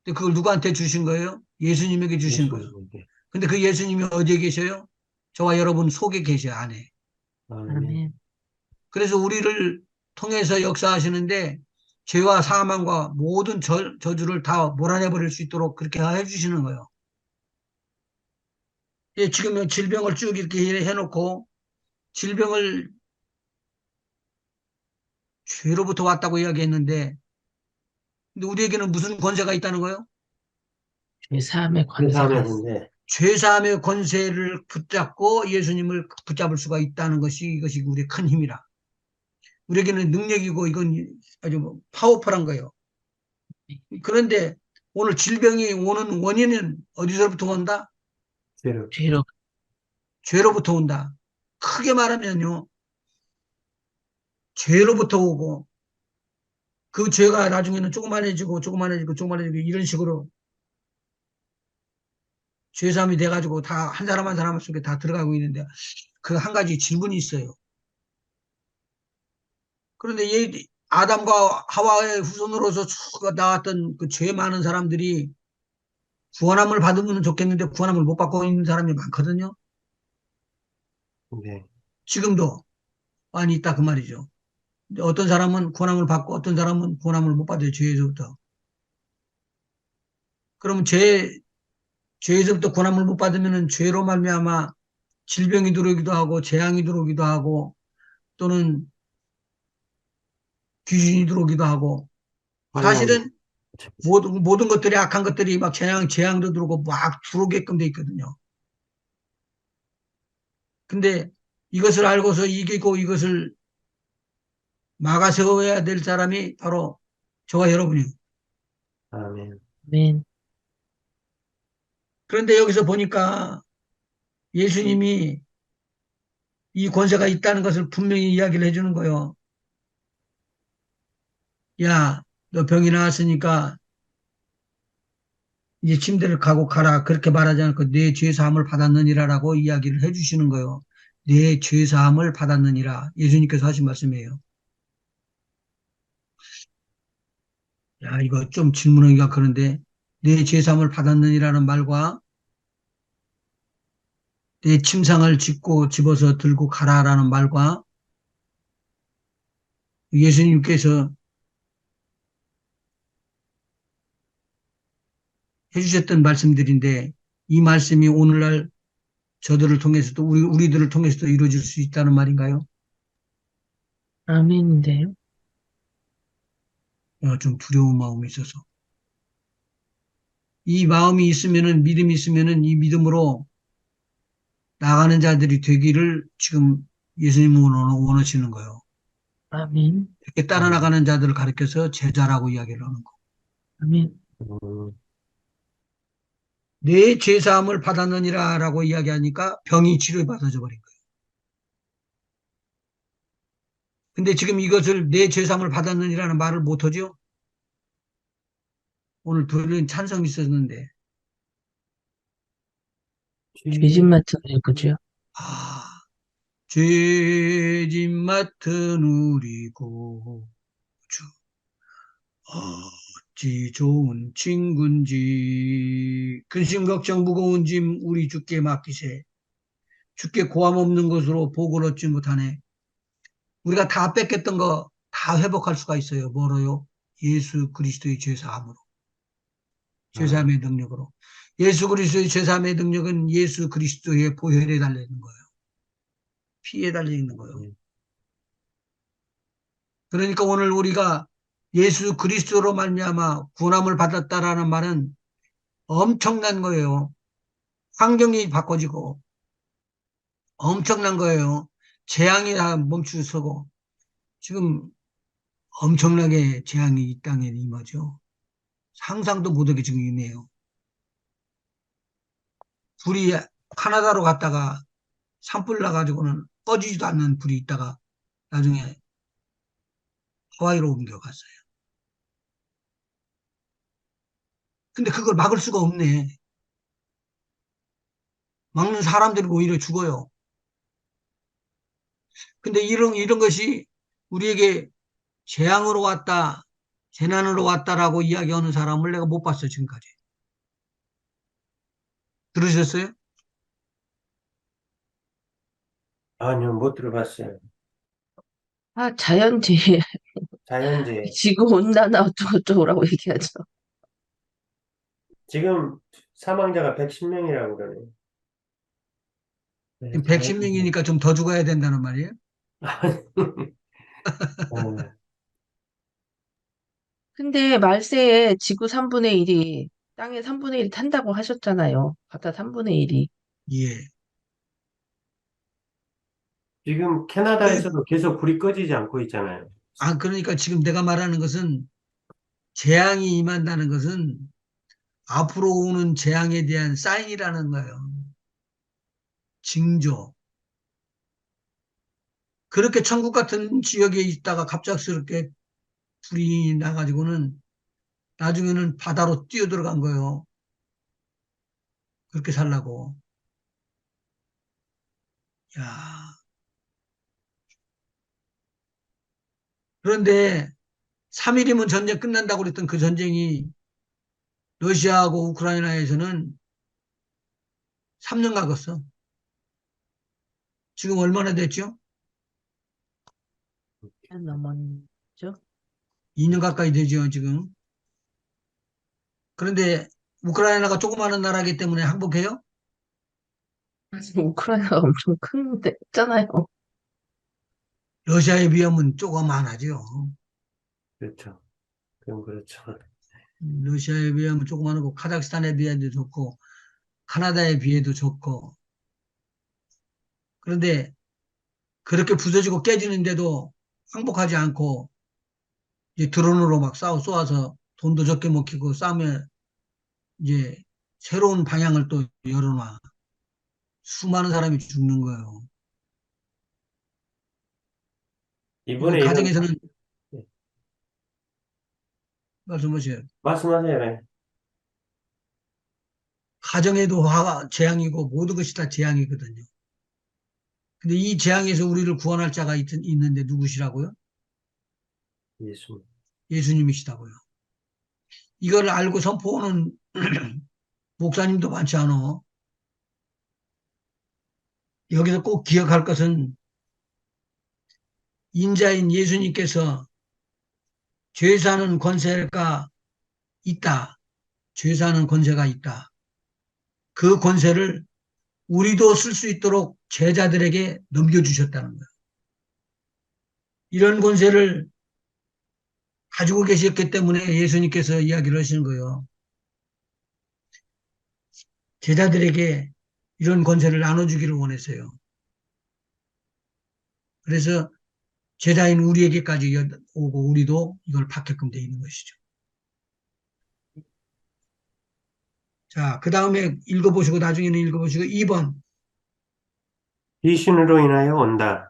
[SPEAKER 2] 근데 그걸 누구한테 주신 거예요? 예수님에게 주신 거예요.
[SPEAKER 1] 예수님에게.
[SPEAKER 2] 근데 그 예수님이 어디에 계셔요? 저와 여러분 속에 계셔요, 안에.
[SPEAKER 1] 아멘.
[SPEAKER 3] 아멘.
[SPEAKER 2] 그래서 우리를 통해서 역사하시는데 죄와 사망과 모든 저주를 다 몰아내버릴 수 있도록 그렇게 해주시는 거예요. 예, 지금 질병을 쭉 이렇게 해놓고 질병을 죄로부터 왔다고 이야기했는데 근데 우리에게는 무슨 권세가 있다는 거예요?
[SPEAKER 3] 죄사함의 권세가
[SPEAKER 1] 회사함의
[SPEAKER 3] 있어요.
[SPEAKER 1] 권세.
[SPEAKER 2] 죄사함의 권세를 붙잡고 예수님을 붙잡을 수가 있다는 것이 이것이 우리의 큰 힘이라. 우리에게는 능력이고 이건 아주 파워풀한 거예요. 그런데 오늘 질병이 오는 원인은 어디서부터 온다?
[SPEAKER 1] 죄로.
[SPEAKER 3] 죄로
[SPEAKER 2] 죄로부터 온다. 크게 말하면요. 죄로부터 오고 그 죄가 나중에는 조그만해지고 이런 식으로 죄사함이 돼가지고 다 한 사람 한 사람 속에 다 들어가고 있는데 그 한 가지 질문이 있어요. 그런데 아담과 하와의 후손으로서 쭉 나왔던 그 죄 많은 사람들이 구원함을 받으면 좋겠는데 구원함을 못 받고 있는 사람이 많거든요.
[SPEAKER 1] 네.
[SPEAKER 2] 지금도 많이 있다 그 말이죠. 어떤 사람은 구원함을 받고 어떤 사람은 구원함을 못 받아요. 죄에서부터. 그러면 죄에서부터 구원함을 못 받으면은 죄로 말미암아 질병이 들어오기도 하고 재앙이 들어오기도 하고 또는 귀신이 들어오기도 하고
[SPEAKER 1] 환란,
[SPEAKER 2] 사실은 모든 것들이 악한 것들이 막 재앙도 들어오고 막 들어오게끔 돼 있거든요. 근데 이것을 알고서 이기고 이것을 막아 세워야 될 사람이 바로 저와 여러분이에요.
[SPEAKER 1] 아멘.
[SPEAKER 3] 아멘.
[SPEAKER 2] 그런데 여기서 보니까 예수님이 이 권세가 있다는 것을 분명히 이야기를 해주는 거예요. 야, 너 병이 나았으니까 이제 침대를 가고 가라. 그렇게 말하지 않고 내 죄사함을 받았느니라라고 이야기를 해주시는 거예요. 내 죄사함을 받았느니라. 예수님께서 하신 말씀이에요. 야, 이거 좀 질문하기가 그런데 내 죄사함을 받았느니라는 말과 내 침상을 짚고 집어서 들고 가라라는 말과 예수님께서 해주셨던 말씀들인데 이 말씀이 오늘날 저들을 통해서도 우리들을 통해서도 이루어질 수 있다는 말인가요?
[SPEAKER 3] 아멘인데요.
[SPEAKER 2] 좀 두려운 마음이 있어서 이 마음이 있으면은 믿음이 있으면은 이 믿음으로 나가는 자들이 되기를 지금 예수님은 원하시는 거예요.
[SPEAKER 3] 아멘.
[SPEAKER 2] 이렇게 따라
[SPEAKER 1] 아멘.
[SPEAKER 2] 나가는 자들을 가르쳐서 제자라고 이야기를 하는 거.
[SPEAKER 3] 아멘.
[SPEAKER 1] 음,
[SPEAKER 2] 내 죄사함을 받았느니라라고 이야기하니까 병이 치료받아져 버린 거예요. 근데 지금 이것을 내 죄사함을 받았느니라는 말을 못하죠? 오늘 들은 찬성이 있었는데
[SPEAKER 1] 죄-
[SPEAKER 3] 죄진 맡은 누구죠?
[SPEAKER 2] 아, 죄진 맡은 우리 구주 어찌 좋은 친군지 근심 걱정 무거운 짐 우리 주께 맡기세 주께 고함 없는 것으로 복을 얻지 못하네. 우리가 다 뺏겼던 거 다 회복할 수가 있어요. 뭐로요? 예수 그리스도의 죄사함으로.
[SPEAKER 1] 아,
[SPEAKER 2] 죄사함의 능력으로. 예수 그리스도의 죄사함의 능력은 예수 그리스도의 보혈에 달려있는 거예요. 피에 달려있는 거예요.
[SPEAKER 1] 네.
[SPEAKER 2] 그러니까 오늘 우리가 예수 그리스도로 말미암아 구원함을 받았다라는 말은 엄청난 거예요. 환경이 바꿔지고 엄청난 거예요. 재앙이 다 멈추서고 지금 엄청나게 재앙이 이 땅에 임하죠. 상상도 못하게 지금 임해요. 불이 카나다로 갔다가 산불 나가지고는 꺼지지도 않는 불이 있다가 나중에 하와이로 옮겨갔어요. 근데 그걸 막을 수가 없네. 막는 사람들이 오히려 죽어요. 근데 이런 것이 우리에게 재앙으로 왔다, 재난으로 왔다라고 이야기하는 사람을 내가 못 봤어요, 지금까지. 들으셨어요?
[SPEAKER 1] 아니요, 못 들어봤어요.
[SPEAKER 3] 아, 자연재해.
[SPEAKER 1] 자연재해.
[SPEAKER 3] 지구온난화 어쩌고저쩌고라고 얘기하죠.
[SPEAKER 1] 지금 사망자가 110명이라고 그러네요. 네,
[SPEAKER 2] 지금
[SPEAKER 1] 자연재해.
[SPEAKER 2] 110명이니까 좀 더 죽어야 된다는 말이에요.
[SPEAKER 1] 아,
[SPEAKER 3] 근데 말세에 지구 3분의 1이 땅의 3분의 1이 탄다고 하셨잖아요. 바다 3분의 1이.
[SPEAKER 2] 예.
[SPEAKER 1] 지금
[SPEAKER 2] 그,
[SPEAKER 1] 캐나다에서도 계속 불이 꺼지지 않고 있잖아요.
[SPEAKER 2] 그러니까 지금 내가 말하는 것은 재앙이 임한다는 것은 앞으로 오는 재앙에 대한 사인이라는 거예요. 징조. 그렇게 천국 같은 지역에 있다가 갑작스럽게 불이 나가지고는 나중에는 바다로 뛰어들어간 거예요. 그렇게 살라고. 야. 그런데 3일이면 전쟁 끝난다고 그랬던 그 전쟁이 러시아하고 우크라이나에서는 3년 가겠어. 지금 얼마나 됐죠?
[SPEAKER 3] 2년 넘었죠?
[SPEAKER 2] 2년 가까이 되죠, 지금. 그런데 우크라이나가 조그마한 나라이기 때문에 항복해요?
[SPEAKER 3] 우크라이나가 엄청 큰데잖아요.
[SPEAKER 2] 러시아에 비하면 조그만하죠.
[SPEAKER 1] 그렇죠. 그럼 그렇죠.
[SPEAKER 2] 러시아에 비하면 조그만하고, 카자흐스탄에 비해도 좋고, 카나다에 비해도 좋고. 그런데 그렇게 부서지고 깨지는데도 항복하지 않고, 이제 드론으로 막 쏘아서 돈도 적게 먹히고 싸우면 이제 새로운 방향을 또 열어놔. 수많은 사람이 죽는 거예요. 이거
[SPEAKER 1] 이번에 이런,
[SPEAKER 2] 가정에서는,
[SPEAKER 1] 예,
[SPEAKER 2] 말씀하세요.
[SPEAKER 1] 말씀하세요. 네.
[SPEAKER 2] 가정에도 재앙이고 모든 것이 다 재앙이거든요. 근데 이 재앙에서 우리를 구원할 자가 있는데 누구시라고요?
[SPEAKER 1] 예수.
[SPEAKER 2] 예수님이시다고요. 이걸 알고 선포하는 목사님도 많지 않아. 여기서 꼭 기억할 것은 인자인 예수님께서 죄 사는 권세가 있다. 죄 사는 권세가 있다. 그 권세를 우리도 쓸 수 있도록 제자들에게 넘겨주셨다는 거예요. 이런 권세를 가지고 계셨기 때문에 예수님께서 이야기를 하시는 거예요. 제자들에게 이런 권세를 나눠주기를 원했어요. 그래서 제자인 우리에게까지 오고 우리도 이걸 받게끔 되어 있는 것이죠. 자, 그 다음에 읽어보시고 나중에는 읽어보시고 2번
[SPEAKER 1] 귀신으로 인하여 온다.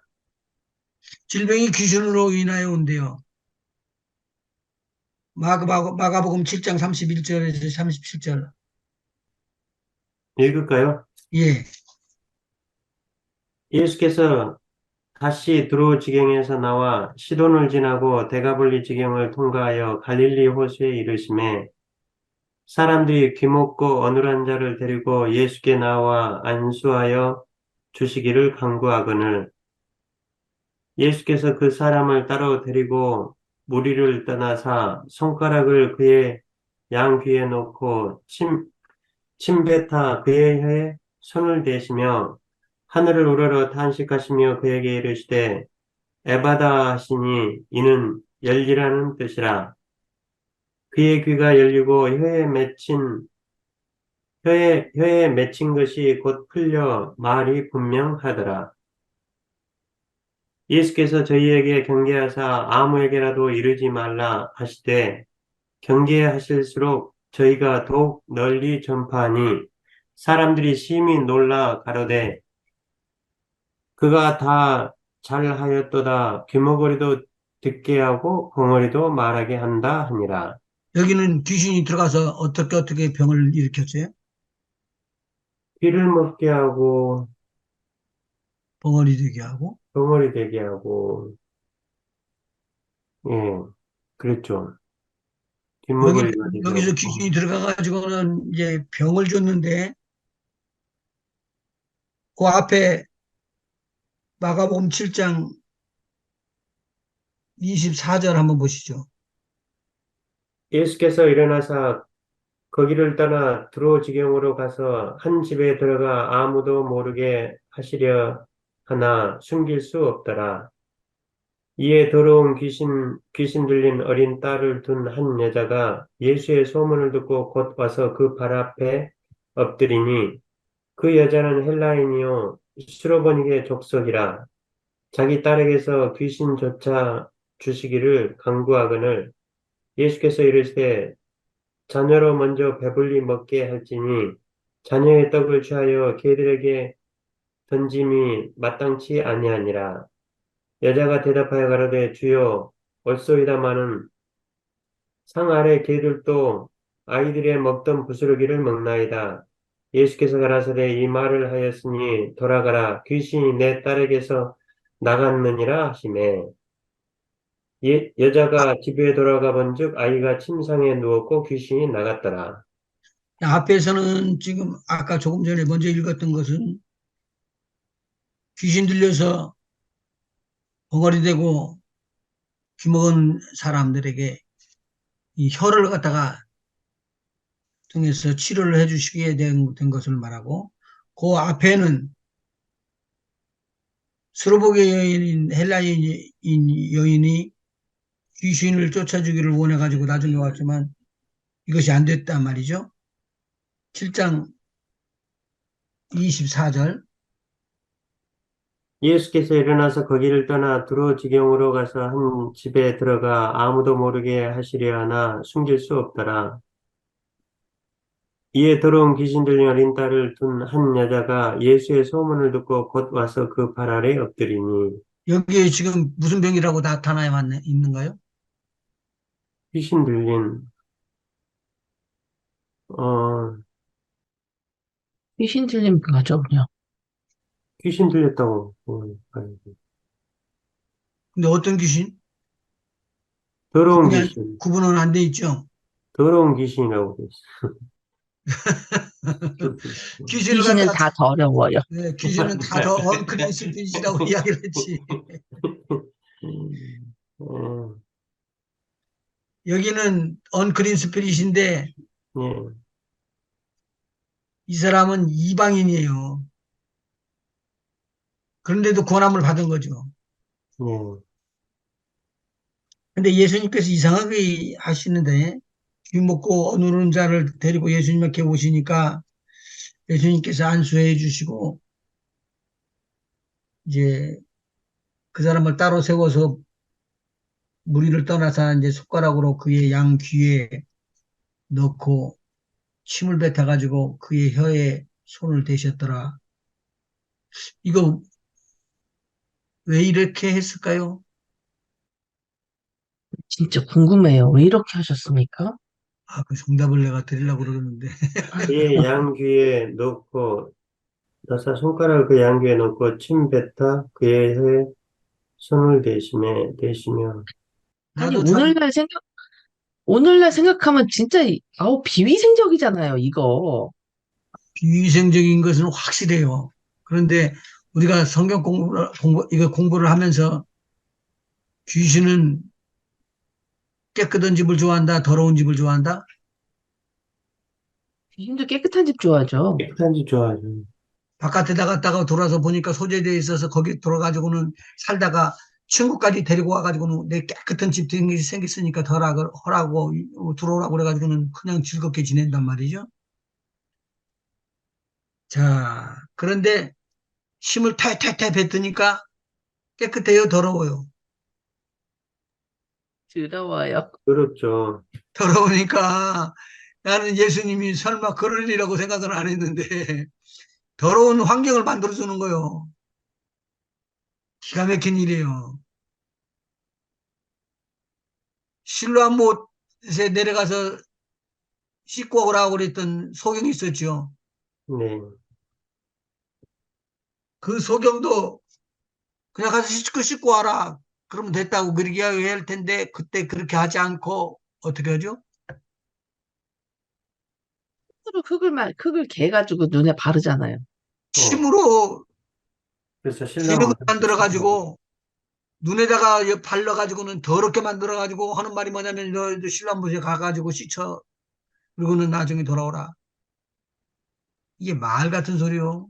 [SPEAKER 2] 질병이 귀신으로 인하여 온대요. 마가복음 7장 31절에서 37절.
[SPEAKER 1] 읽을까요?
[SPEAKER 2] 예.
[SPEAKER 1] 예수께서 다시 두로 지경에서 나와 시돈을 지나고 데가볼리 지경을 통과하여 갈릴리 호수에 이르심에 사람들이 귀먹고 어눌한 자를 데리고 예수께 나와 안수하여 주시기를 간구하거늘 예수께서 그 사람을 따로 데리고 무리를 떠나사 손가락을 그의 양 귀에 놓고 침뱉어 그의 혀에 손을 대시며 하늘을 우러러 탄식하시며 그에게 이르시되 에바다 하시니 이는 열리라는 뜻이라. 그의 귀가 열리고 혀에 맺힌 것이 곧 풀려 말이 분명하더라. 예수께서 저희에게 경계하사 아무에게라도 이르지 말라 하시되 경계하실수록 저희가 더욱 널리 전파하니 사람들이 심히 놀라 가로되 그가 다 잘하였도다 귀머거리도 듣게 하고 벙어리도 말하게 한다 하니라.
[SPEAKER 2] 여기는 귀신이 들어가서 어떻게 병을 일으켰어요?
[SPEAKER 1] 귀를 먹게 하고
[SPEAKER 2] 벙어리 되게 하고.
[SPEAKER 1] 벙어리 되게 하고 예 그랬죠.
[SPEAKER 2] 여기,
[SPEAKER 1] 귀머거리가 되게
[SPEAKER 2] 여기서
[SPEAKER 1] 하고
[SPEAKER 2] 귀신이 들어가가지고는 이제 병을 줬는데 그 앞에 마가복음 7장 24절 한번 보시죠.
[SPEAKER 1] 예수께서 일어나사 거기를 떠나 두로 지경으로 가서 한 집에 들어가 아무도 모르게 하시려 하나 숨길 수 없더라. 이에 더러운 귀신 들린 어린 딸을 둔 한 여자가 예수의 소문을 듣고 곧 와서 그 발 앞에 엎드리니 그 여자는 헬라인이요 수로보니게 족속이라 자기 딸에게서 귀신 쫓아 주시기를 간구하거늘 예수께서 이르시되 자녀로 먼저 배불리 먹게 할지니 자녀의 떡을 취하여 개들에게 던짐이 마땅치 아니하니라. 여자가 대답하여 가로되 주여 옳소이다마는 상 아래 개들도 아이들의 먹던 부스러기를 먹나이다. 예수께서 가라사대 이 말을 하였으니 돌아가라 귀신이 내 딸에게서 나갔느니라 하시매 여자가 집에 돌아가 본즉 아이가 침상에 누웠고 귀신이 나갔더라.
[SPEAKER 2] 앞에서는 지금 아까 조금 전에 먼저 읽었던 것은 귀신 들려서 벙어리 되고 귀먹은 사람들에게 이 혀를 갖다가 통해서 치료를 해주시게 된 것을 말하고, 그 앞에는 스로보게 여인인 헬라인 여인이 귀신을 쫓아주기를 원해가지고 나중에 왔지만 이것이 안 됐단 말이죠. 7장 24절.
[SPEAKER 1] 예수께서 일어나서 거기를 떠나 두로 지경으로 가서 한 집에 들어가 아무도 모르게 하시려 하나 숨길 수 없더라. 이에 더러운 귀신 들린 어린 딸을 둔 한 여자가 예수의 소문을 듣고 곧 와서 그 발 아래 엎드리니
[SPEAKER 2] 여기에 지금 무슨 병이라고 나타나 있는가요?
[SPEAKER 1] 귀신 들린 어
[SPEAKER 3] 귀신 들린 거죠, 그냥.
[SPEAKER 1] 귀신 들렸다고
[SPEAKER 2] 근데 어떤 귀신?
[SPEAKER 1] 더러운
[SPEAKER 2] 구분이
[SPEAKER 1] 귀신
[SPEAKER 2] 구분은 안 돼 있죠.
[SPEAKER 1] 더러운 귀신이라고 돼 있어.
[SPEAKER 2] 귀신을
[SPEAKER 3] 귀신은
[SPEAKER 2] 갖다가
[SPEAKER 3] 다 더러워요.
[SPEAKER 2] 귀신은 다 더 언크린 스피릿이라고 이야기를 했지.
[SPEAKER 1] 어,
[SPEAKER 2] 여기는 언크린 스피릿인데
[SPEAKER 1] 예,
[SPEAKER 2] 이 사람은 이방인이에요. 그런데도 권함을 받은 거죠.
[SPEAKER 1] 예.
[SPEAKER 2] 근데 예수님께서 이상하게 하시는데 귀 먹고 어누른 자를 데리고 예수님께 오시니까 예수님께서 안수해 주시고 이제 그 사람을 따로 세워서 무리를 떠나서 이제 숟가락으로 그의 양 귀에 넣고 침을 뱉어가지고 그의 혀에 손을 대셨더라. 이거 왜 이렇게 했을까요?
[SPEAKER 3] 진짜 궁금해요. 왜 이렇게 하셨습니까?
[SPEAKER 2] 아, 그 정답을 내가 드리려고 그러는데.
[SPEAKER 1] 그의 양 귀에 넣고 넣어서 손가락을 그 양 귀에 넣고 침 뱉어 그의 혀에 손을 대시며
[SPEAKER 3] 아니,
[SPEAKER 2] 나도 참
[SPEAKER 3] 오늘날 생각하면 진짜, 아우, 비위생적이잖아요, 이거.
[SPEAKER 2] 비위생적인 것은 확실해요. 그런데 우리가 성경 이거 공부를 하면서 귀신은 깨끗한 집을 좋아한다, 더러운 집을 좋아한다?
[SPEAKER 3] 귀신도 깨끗한 집 좋아하죠.
[SPEAKER 1] 깨끗한 집 좋아하죠.
[SPEAKER 2] 바깥에 나갔다가 돌아서 보니까 소재되어 있어서 거기 들어가지고는 살다가 친구까지 데리고 와가지고는 내 깨끗한 집 생겼으니까 허라고 들어오라고 그래가지고는 그냥 즐겁게 지낸단 말이죠. 자, 그런데 침을 탈탈탈 뱉으니까 깨끗해요, 더러워요?
[SPEAKER 3] 더러워요.
[SPEAKER 1] 그렇죠.
[SPEAKER 2] 더러우니까 나는 예수님이 설마 그럴 일이라고 생각은 안 했는데 더러운 환경을 만들어주는 거요. 기가 막힌 일이에요. 실로암 못에 내려가서 씻고 오라고 그랬던 소경이 있었죠.
[SPEAKER 1] 네.
[SPEAKER 2] 그 소경도 그냥 가서 씻고 와라. 그러면 됐다고 그렇게 해야 할 텐데 그때 그렇게 하지 않고 어떻게 하죠?
[SPEAKER 3] 스스로 흙을 개가지고 눈에 바르잖아요.
[SPEAKER 1] 어,
[SPEAKER 2] 침으로
[SPEAKER 1] 그래서
[SPEAKER 2] 기름을
[SPEAKER 1] 신랑은
[SPEAKER 2] 만들어 가지고 눈에다가 발라 가지고는 더럽게 만들어 가지고 하는 말이 뭐냐면 너 신랑부에 가가지고 씻어. 그리고는 나중에 돌아오라. 이게 말 같은 소리요.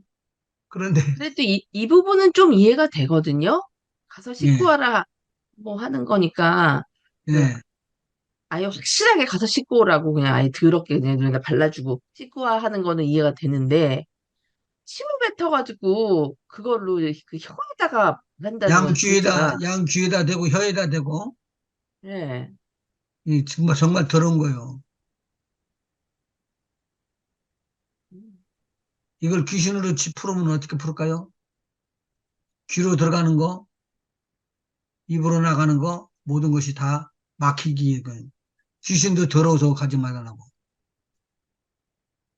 [SPEAKER 2] 그런데
[SPEAKER 3] 그래도 이 부분은 좀 이해가 되거든요. 가서 씻고
[SPEAKER 2] 예,
[SPEAKER 3] 와라, 뭐 하는 거니까. 그,
[SPEAKER 2] 예.
[SPEAKER 3] 아예 확실하게 가서 씻고 오라고 그냥 아예 더럽게 그냥 눈에 발라주고 씻고 와 하는 거는 이해가 되는데, 침을 뱉어가지고 그걸로 그 혀에다가 한다는 건 진짜,
[SPEAKER 2] 양 귀에다 대고 혀에다 대고
[SPEAKER 3] 예.
[SPEAKER 2] 이 정말 더러운 거예요. 이걸 귀신으로 풀으면 어떻게 풀을까요? 귀로 들어가는 거, 입으로 나가는 거, 모든 것이 다 막히기. 귀신도 더러워서 가지 말라고.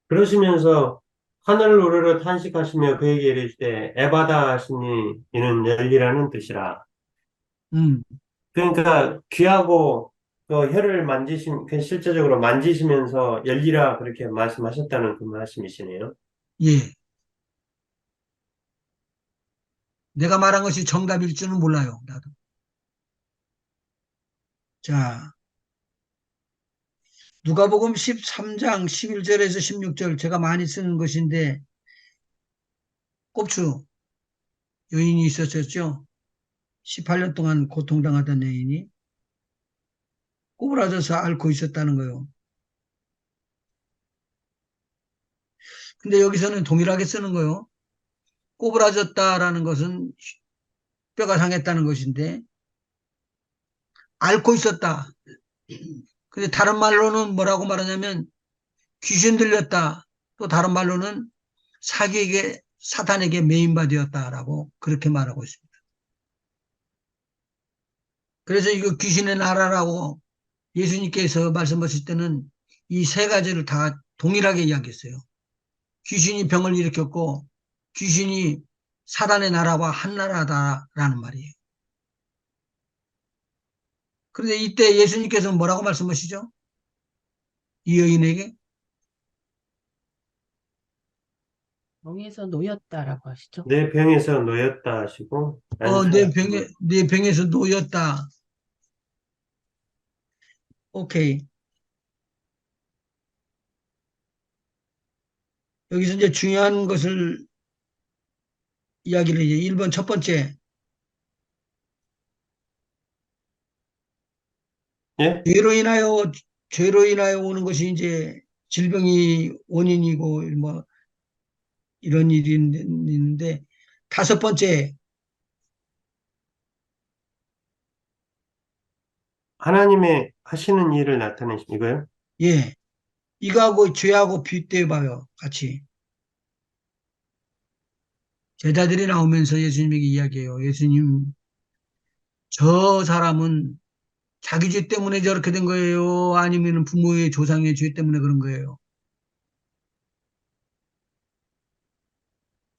[SPEAKER 1] 그러시면서 하늘을 우러러 탄식하시며 그에게 이르시되 에바다 하시니 이는 열리라는 뜻이라.
[SPEAKER 2] 음,
[SPEAKER 1] 그러니까 귀하고 그 혀를 그 실제적으로 만지시면서 열리라 그렇게 말씀하셨다는 그 말씀이시네요.
[SPEAKER 2] 예. 내가 말한 것이 정답일 줄은 몰라요. 나도. 자, 누가복음 13장 11절에서 16절 제가 많이 쓰는 것인데 꼽주 여인이 있었었죠. 18년 동안 고통당하던 여인이 꼬부라져서 앓고 있었다는 거예요. 근데 여기서는 동일하게 쓰는 거예요. 꼬부라졌다라는 것은 뼈가 상했다는 것인데 앓고 있었다. 근데 다른 말로는 뭐라고 말하냐면 귀신 들렸다. 또 다른 말로는 사기에게 사탄에게 메인바되었다라고 그렇게 말하고 있습니다. 그래서 이거 귀신의 나라라고 예수님께서 말씀하실 때는 이 세 가지를 다 동일하게 이야기했어요. 귀신이 병을 일으켰고 귀신이 사단의 나라와 한 나라다라는 말이에요. 그런데 이때 예수님께서는 뭐라고 말씀하시죠? 이 여인에게
[SPEAKER 3] 병에서 놓였다라고 하시죠.
[SPEAKER 1] 내 병에서 놓였다 하시고 안수하시고
[SPEAKER 2] 내 병에서 놓였다. 오케이. 여기서 이제 중요한 것을 이야기를 이제 1번 첫 번째
[SPEAKER 1] 예?
[SPEAKER 2] 죄로 인하여 죄로 인하여 오는 것이 이제 질병이 원인이고 뭐 이런 일이 있는데 다섯 번째
[SPEAKER 1] 하나님의 하시는 일을 나타내신 이거요?
[SPEAKER 2] 예 이거하고 죄하고 비교해 봐요 같이 제자들이 나오면서 예수님에게 이야기해요. 예수님 저 사람은 자기 죄 때문에 저렇게 된 거예요? 아니면 부모의 조상의 죄 때문에 그런 거예요?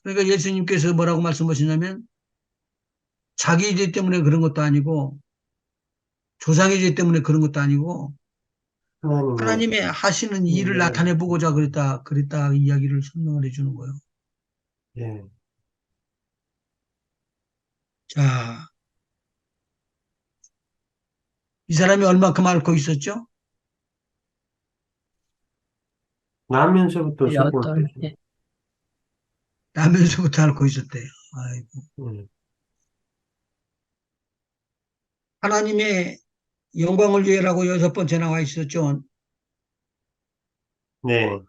[SPEAKER 2] 그러니까 예수님께서 뭐라고 말씀하시냐면 자기 죄 때문에 그런 것도 아니고 조상의 죄 때문에 그런 것도 아니고
[SPEAKER 1] 하나님의
[SPEAKER 2] 하나님의 하시는 일을
[SPEAKER 1] 일을
[SPEAKER 2] 나타내 보고자 그랬다 이야기를 설명을 해주는 거예요.
[SPEAKER 1] 예.
[SPEAKER 2] 자, 이 사람이 얼마큼 앓고 있었죠?
[SPEAKER 1] 나면서부터 소경이
[SPEAKER 3] 18,
[SPEAKER 1] 되죠.
[SPEAKER 3] 네.
[SPEAKER 2] 나면서부터 앓고 있었대요. 아이고.
[SPEAKER 1] 예.
[SPEAKER 2] 하나님의 영광을 위해라고 여섯 번째 나와 있었죠.
[SPEAKER 1] 네.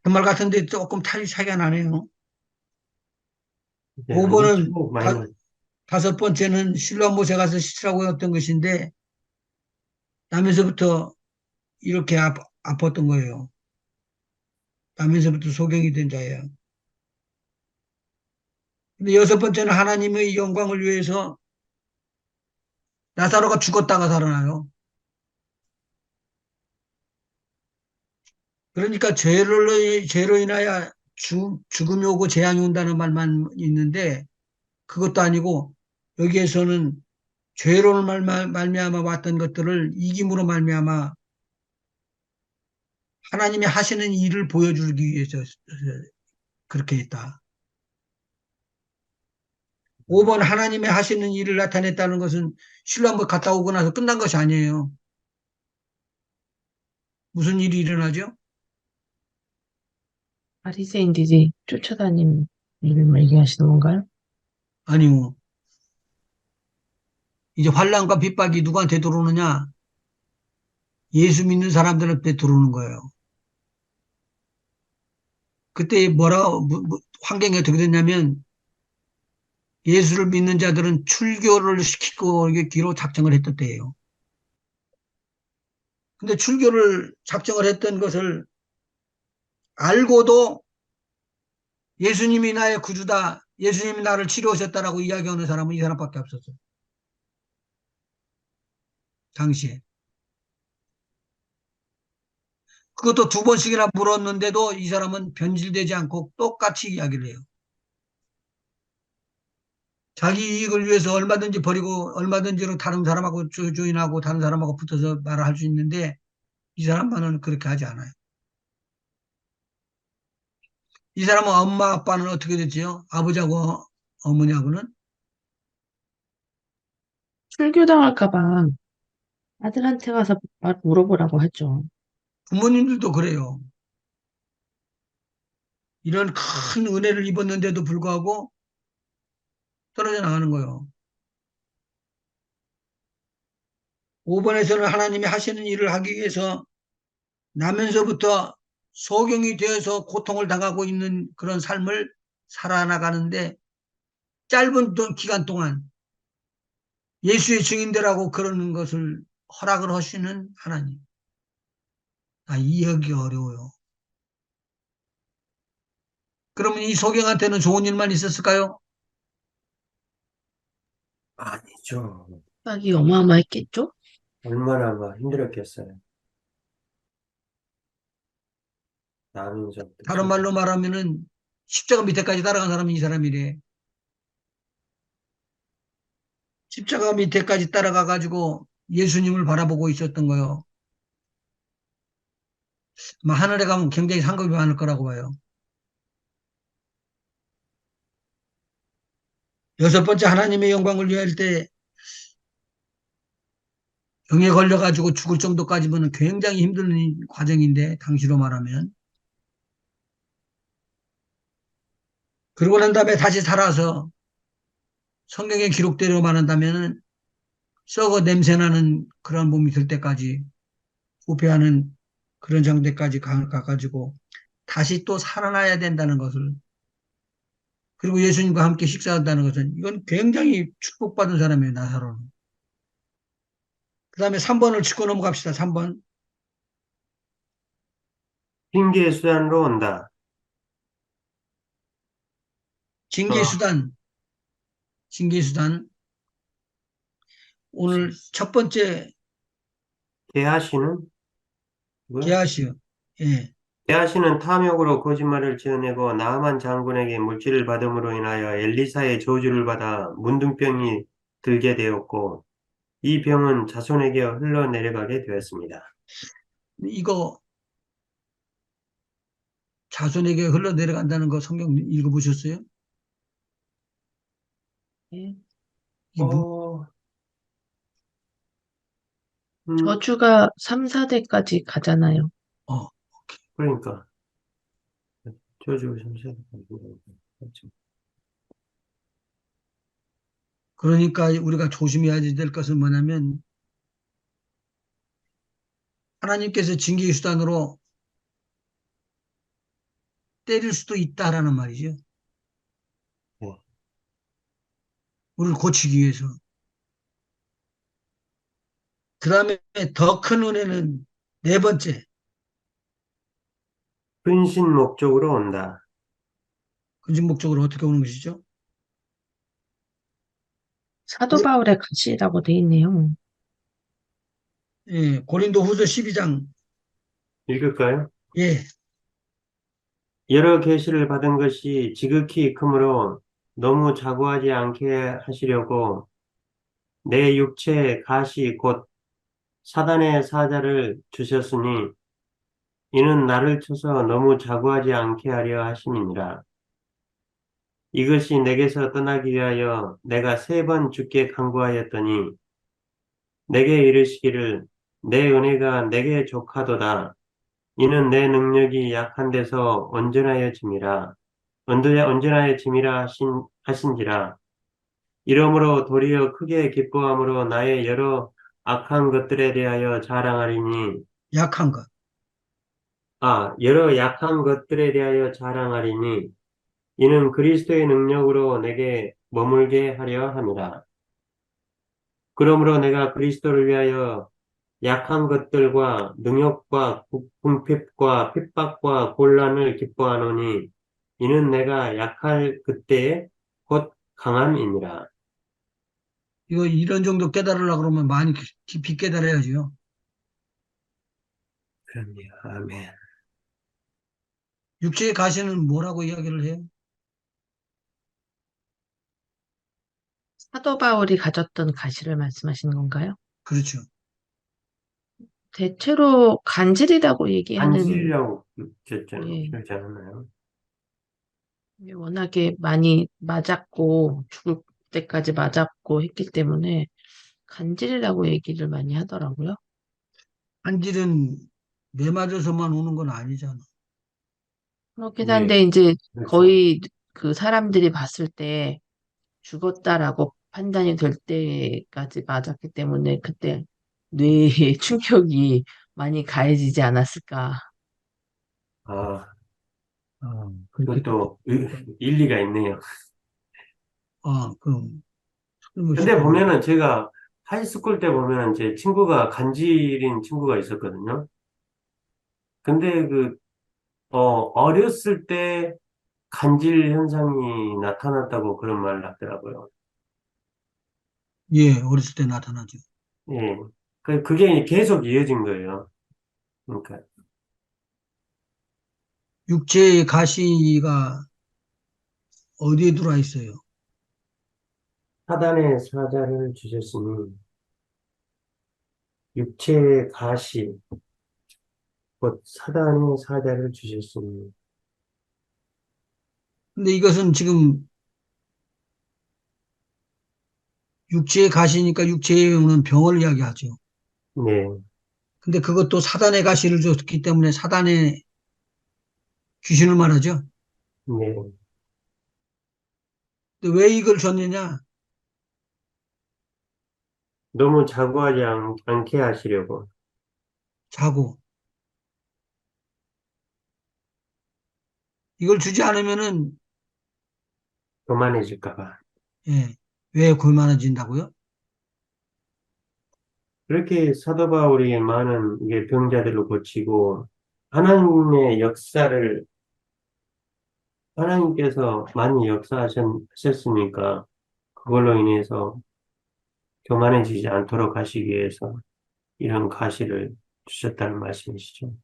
[SPEAKER 2] 그 말 같은데 조금 탈이 차이가 나네요.
[SPEAKER 1] 이제 한
[SPEAKER 2] 5번은
[SPEAKER 1] 2초 마이너스.
[SPEAKER 2] 다섯 번째는 실로암 못에 가서 씻으라고 했던 것인데 나면서부터 이렇게 아팠던 거예요. 나면서부터 소경이 된 자예요. 근데 여섯 번째는 하나님의 영광을 위해서 나사로가 죽었다가 살아나요. 그러니까 죄로 인하여 죽음이 오고 재앙이 온다는 말만 있는데 그것도 아니고 여기에서는 죄로 말미암아 왔던 것들을 이김으로 말미암아 하나님이 하시는 일을 보여주기 위해서 그렇게 했다. 5번 하나님의 하시는 일을 나타냈다는 것은 실로 한번 갔다 오고 나서 끝난 것이 아니에요. 무슨 일이 일어나죠?
[SPEAKER 3] 바리새인들이 쫓아다니는 일을 얘기하시는 건가요?
[SPEAKER 2] 아니요. 이제 환란과 핍박이 누구한테 들어오느냐? 예수 믿는 사람들한테 들어오는 거예요. 그때 환경이 어떻게 됐냐면 예수를 믿는 자들은 출교를 시키고 이게 기로 작정을 했던 때예요. 근데 출교를 작정을 했던 것을 알고도 예수님이 나의 구주다. 예수님이 나를 치료하셨다라고 이야기하는 사람은 이 사람밖에 없었어요. 당시에. 그것도 두 번씩이나 물었는데도 이 사람은 변질되지 않고 똑같이 이야기를 해요. 자기 이익을 위해서 얼마든지 버리고 얼마든지로 다른 사람하고 조인하고 다른 사람하고 붙어서 말을 할 수 있는데 이 사람만은 그렇게 하지 않아요. 이 사람은 엄마 아빠는 어떻게 됐지요? 아버지하고 어머니하고는
[SPEAKER 3] 출교당할까 봐 아들한테 가서 물어보라고 하죠.
[SPEAKER 2] 부모님들도 그래요. 이런 큰 은혜를 입었는데도 불구하고 떨어져 나가는 거예요. 5번에서는 하나님이 하시는 일을 하기 위해서 나면서부터 소경이 되어서 고통을 당하고 있는 그런 삶을 살아나가는데 짧은 기간 동안 예수의 증인되라고 그러는 것을 허락을 하시는 하나님. 이해하기 어려워요. 그러면 이 소경한테는 좋은 일만 있었을까요?
[SPEAKER 1] 아니죠.
[SPEAKER 3] 빡이 어마어마했겠죠?
[SPEAKER 1] 얼마나 막 힘들었겠어요. 나누면서부터
[SPEAKER 2] 다른 말로 말하면은 십자가 밑에까지 따라간 사람이 이 사람이래. 십자가 밑에까지 따라가 가지고 예수님을 바라보고 있었던 거요. 하늘에 가면 굉장히 상급이 많을 거라고 봐요. 여섯 번째 하나님의 영광을 위할 때 병에 걸려가지고 죽을 정도까지면 굉장히 힘든 과정인데 당시로 말하면. 그러고 난 다음에 다시 살아서 성경의 기록대로 말한다면 썩어 냄새나는 그런 몸이 될 때까지 부패하는 그런 장대까지 가가지고 다시 또 살아나야 된다는 것을, 그리고 예수님과 함께 식사한다는 것은 이건 굉장히 축복받은 사람이에요. 나사로는. 그 다음에 3번을 짚고 넘어갑시다. 3번.
[SPEAKER 1] 핑계 수단으로 온다. 어,
[SPEAKER 2] 징계수단. 징계수단. 오늘 첫 번째
[SPEAKER 1] 게하시는 뭐야?
[SPEAKER 2] 게하시요. 예.
[SPEAKER 1] 게하시는 탐욕으로 거짓말을 지어내고 나하만 장군에게 물질을 받음으로 인하여 엘리사의 저주를 받아 문둥병이 들게 되었고 이 병은 자손에게 흘러내려가게 되었습니다.
[SPEAKER 2] 이거 자손에게 흘러내려간다는 거 성경 읽어보셨어요?
[SPEAKER 3] 예.
[SPEAKER 2] 이
[SPEAKER 1] 어, 음,
[SPEAKER 3] 저주가 3, 4대까지 가잖아요.
[SPEAKER 2] 어,
[SPEAKER 1] 그러니까 저주 삼세
[SPEAKER 2] 그러니까 우리가 조심해야 될 것은 뭐냐면 하나님께서 징계의 수단으로 때릴 수도 있다라는 말이죠.
[SPEAKER 1] 네.
[SPEAKER 2] 우리를 고치기 위해서. 그 다음에 더 큰 은혜는 네 번째.
[SPEAKER 1] 근신 목적으로 온다.
[SPEAKER 2] 근심 목적으로 어떻게 오는 것이죠?
[SPEAKER 3] 사도 바울의 가시라고 돼 있네요.
[SPEAKER 2] 예, 고린도 후서 12장.
[SPEAKER 1] 읽을까요?
[SPEAKER 2] 예,
[SPEAKER 1] 여러 계시를 받은 것이 지극히 크므로 너무 자고하지 않게 하시려고 내 육체에 가시 곧 사단의 사자를 주셨으니 이는 나를 쳐서 너무 자고하지 않게 하려 하심이니라. 이것이 내게서 떠나기 위하여 내가 3번 주께 간구하였더니 내게 이르시기를 내 은혜가 내게 족하도다. 이는 내 능력이 약한 데서 온전하여 짐이라. 온전하여 짐이라 하신지라. 이러므로 도리어 크게 기뻐함으로 나의 여러 악한 것들에 대하여 자랑하리니,
[SPEAKER 2] 약한 것.
[SPEAKER 1] 여러 약한 것들에 대하여 자랑하리니, 이는 그리스도의 능력으로 내게 머물게 하려 함이라. 그러므로 내가 그리스도를 위하여 약한 것들과 능욕과 궁핍과 핍박과 곤란을 기뻐하노니, 이는 내가 약할 그때에 곧 강함이니라.
[SPEAKER 2] 이거 이런 정도 깨달으려고 그러면 많이 깊이 깨달아야죠.
[SPEAKER 1] 그럽니다. 아멘.
[SPEAKER 2] 육체의 가시는 뭐라고 이야기를 해요?
[SPEAKER 3] 사도 바울이 가졌던 가시를 말씀하시는 건가요?
[SPEAKER 2] 그렇죠.
[SPEAKER 3] 대체로 간질이라고 얘기하는,
[SPEAKER 1] 안질이라고
[SPEAKER 3] 예,
[SPEAKER 1] 그러지 않았나요?
[SPEAKER 3] 워낙에 많이 맞았고, 죽을 때까지 맞았고 했기 때문에 간질이라고 얘기를 많이 하더라고요.
[SPEAKER 2] 한질은 매 맞아서만 오는 건 아니잖아.
[SPEAKER 3] 그렇긴
[SPEAKER 1] 예,
[SPEAKER 3] 한데 이제
[SPEAKER 1] 그렇죠.
[SPEAKER 3] 거의 그 사람들이 봤을 때 죽었다라고 판단이 될 때까지 맞았기 때문에 그때 뇌에 충격이 많이 가해지지 않았을까.
[SPEAKER 1] 아,
[SPEAKER 2] 그렇게,
[SPEAKER 1] 그것도 일리가 있네요.
[SPEAKER 2] 그럼, 틀림없이
[SPEAKER 1] 근데
[SPEAKER 2] 그런,
[SPEAKER 1] 보면은 제가 하이스쿨 때 보면은 제 친구가 간질인 친구가 있었거든요. 근데 어렸을 때 간질 현상이 나타났다고 그런 말을 하더라고요.
[SPEAKER 2] 예, 어렸을 때 나타나죠.
[SPEAKER 1] 예. 그게 계속 이어진 거예요. 그러니까,
[SPEAKER 2] 육체의 가시가 어디에 들어와 있어요?
[SPEAKER 1] 사단의 사자를 주셨으니, 육체의 가시, 곧 사단의 사자를 주셨으니,
[SPEAKER 2] 근데 이것은 지금 육체의 가시니까 육체에 오는 병을 이야기하죠.
[SPEAKER 1] 네,
[SPEAKER 2] 근데 그것도 사단의 가시를 줬기 때문에 사단의 귀신을 말하죠.
[SPEAKER 1] 네.
[SPEAKER 2] 근데 왜 이걸 줬느냐?
[SPEAKER 1] 너무 자고하지 않게 하시려고.
[SPEAKER 2] 자고. 이걸 주지 않으면은,
[SPEAKER 1] 교만해질까 봐.
[SPEAKER 2] 예, 왜 골만해진다고요?
[SPEAKER 1] 그렇게 사도 바울이 많은 이게 병자들을 고치고, 하나님의 역사를, 하나님께서 많이 역사하셨으니까, 그걸로 인해서 교만해지지 않도록 하시기 위해서 이런 가시를 주셨다는 말씀이시죠.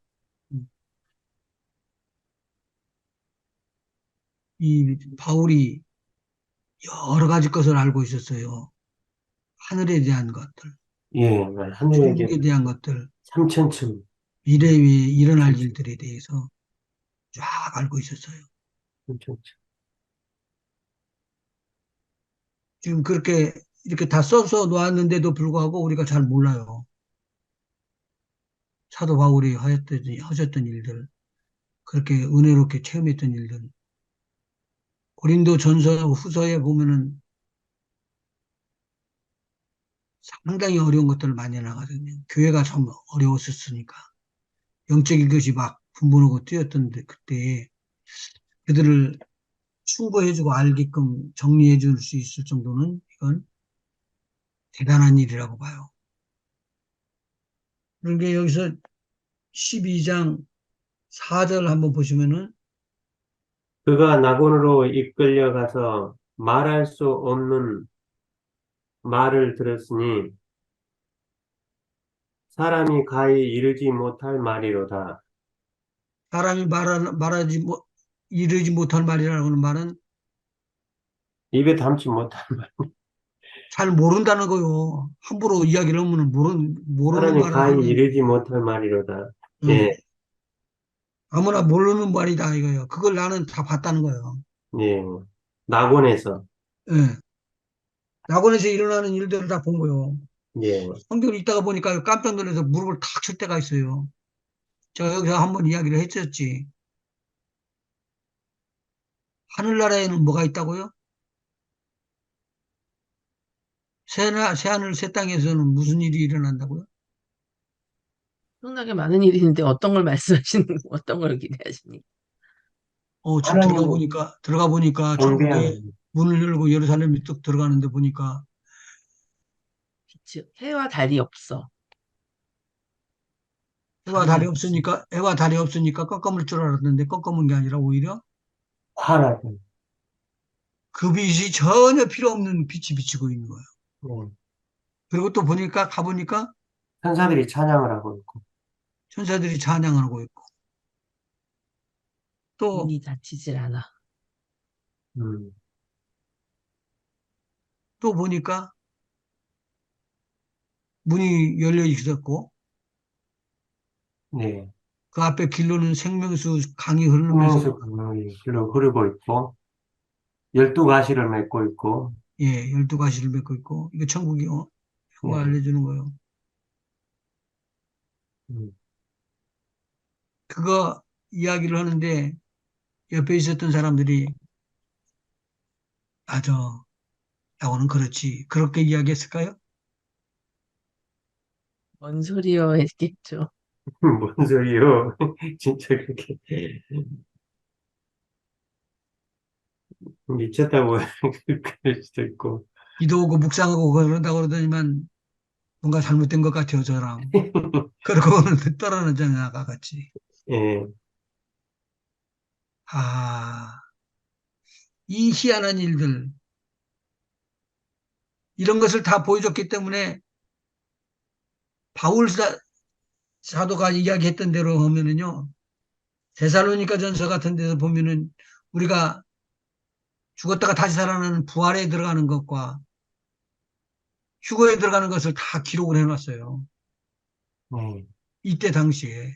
[SPEAKER 2] 이 바울이 여러 가지 것을 알고 있었어요. 하늘에 대한 것들,
[SPEAKER 1] 예, 하늘에게
[SPEAKER 2] 천국에 대한 것들,
[SPEAKER 1] 삼천층,
[SPEAKER 2] 미래에 일어날
[SPEAKER 1] 삼천층,
[SPEAKER 2] 일들에 대해서 쫙 알고 있었어요.
[SPEAKER 1] 삼천층.
[SPEAKER 2] 지금 그렇게 이렇게 다 써서 놓았는데도 불구하고 우리가 잘 몰라요. 사도 바울이 하셨던 일들, 그렇게 은혜롭게 체험했던 일들. 고린도 전서 후서에 보면은 상당히 어려운 것들을 많이 나가거든요. 교회가 참 어려웠었으니까. 영적인 것이 막 분분하고 뛰었던데, 그때 그들을 충고해주고 알게끔 정리해 줄 수 있을 정도는 이건 대단한 일이라고 봐요. 그러게 여기서 12장 4절 한번 보시면은
[SPEAKER 1] 그가 낙원으로 이끌려가서 말할 수 없는 말을 들었으니 사람이 가히 이르지 못할 말이로다.
[SPEAKER 2] 사람이 말하지 이르지 못할 말이라고 하는 말은
[SPEAKER 1] 입에 담지 못할 말.
[SPEAKER 2] 잘 모른다는 거요. 함부로 이야기를 하면 모르는
[SPEAKER 1] 사람이
[SPEAKER 2] 말을
[SPEAKER 1] 가히
[SPEAKER 2] 하는,
[SPEAKER 1] 이르지 못할 말이로다. 예,
[SPEAKER 2] 예, 아무나 모르는 말이다 이거예요. 그걸 나는 다 봤다는 거예요.
[SPEAKER 1] 예. 낙원에서,
[SPEAKER 2] 예. 낙원에서 일어나는 일들을 다 본 거예요.
[SPEAKER 1] 예,
[SPEAKER 2] 성경을 읽다가 보니까 깜짝 놀라서 무릎을 탁 칠 때가 있어요. 제가 여기서 한번 이야기를 했었지. 하늘나라에는 뭐가 있다고요? 새하늘 새 땅에서는 무슨 일이 일어난다고요?
[SPEAKER 3] 엄청나게 많은 일이 있는데 어떤 걸 말씀하시는, 어떤 걸 기대하십니까?
[SPEAKER 2] 지금
[SPEAKER 1] 하나님을
[SPEAKER 2] 들어가 보니까 천국에
[SPEAKER 1] 경배하는,
[SPEAKER 2] 문을 열고 예루살렘이 뚝 들어가는데 보니까
[SPEAKER 3] 빛이, 해와 달이 없어. 달이 없어.
[SPEAKER 2] 해와 달이 없으니까 깜깜할 줄 알았는데 깜깜한 게 아니라 오히려
[SPEAKER 1] 환하고,
[SPEAKER 2] 그 빛이 전혀 필요 없는 빛이 비치고 있는 거예요.
[SPEAKER 1] 예.
[SPEAKER 2] 그리고 또 가보니까
[SPEAKER 1] 천사들이 찬양을 하고 있고,
[SPEAKER 2] 천사들이 찬양하고 있고 또,
[SPEAKER 3] 문이 닫히질 않아.
[SPEAKER 1] 음,
[SPEAKER 2] 또 보니까 문이 열려 있었고
[SPEAKER 1] 네.
[SPEAKER 2] 그 앞에 길로는 생명수 강이 흐르면서
[SPEAKER 1] 수면수 강물이 흐르고 있고, 12가시를 맺고 있고,
[SPEAKER 2] 예, 12가지를 맺고 있고 이거 천국이요. 그거
[SPEAKER 1] 네.
[SPEAKER 2] 알려주는 거요.
[SPEAKER 1] 음,
[SPEAKER 2] 그거 이야기를 하는데 옆에 있었던 사람들이 맞아. 야구는 그렇지. 그렇게 이야기했을까요?
[SPEAKER 3] 뭔 소리요 했겠죠.
[SPEAKER 1] 뭔 소리요? 진짜 그렇게 미쳤다고 그럴 수도 있고.
[SPEAKER 2] 기도하고 묵상하고 그런다고 그러더니만 뭔가 잘못된 것 같아요, 저랑. 그러고 떨어졌잖아요, 아까 같이.
[SPEAKER 1] 예,
[SPEAKER 2] 아, 이 희한한 일들, 이런 것을 다 보여줬기 때문에 바울 사도가 이야기했던 대로 보면은요, 데살로니가 전서 같은 데서 보면은 우리가 죽었다가 다시 살아나는 부활에 들어가는 것과 휴거에 들어가는 것을 다 기록을 해놨어요.
[SPEAKER 1] 예.
[SPEAKER 2] 이때 당시에.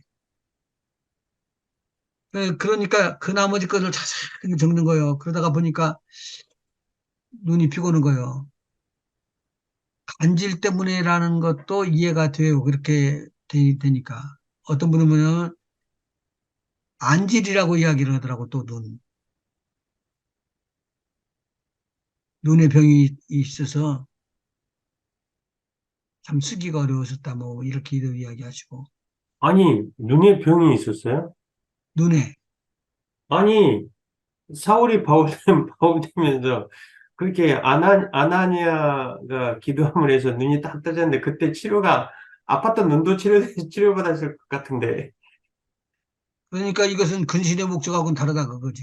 [SPEAKER 2] 그러니까 그 나머지 것을 자세히 적는 거예요. 그러다가 보니까 눈이 피고는 거예요. 간질 때문에라는 것도 이해가 돼요. 그렇게 되니까. 어떤 분은 보면 안질이라고 이야기를 하더라고, 또 눈. 눈에 병이 있어서 참 쓰기가 어려웠었다, 뭐, 이렇게도 이야기하시고.
[SPEAKER 1] 아니, 눈에 병이 있었어요?
[SPEAKER 2] 눈에.
[SPEAKER 1] 아니, 사울이 바울 되면서 그렇게 아나니아가 기도함을 해서 눈이 딱 떠졌는데 그때 치료가 아팠던 눈도 치료받았을 것 같은데.
[SPEAKER 2] 그러니까 이것은 근신의 목적하고는 다르다, 그거지.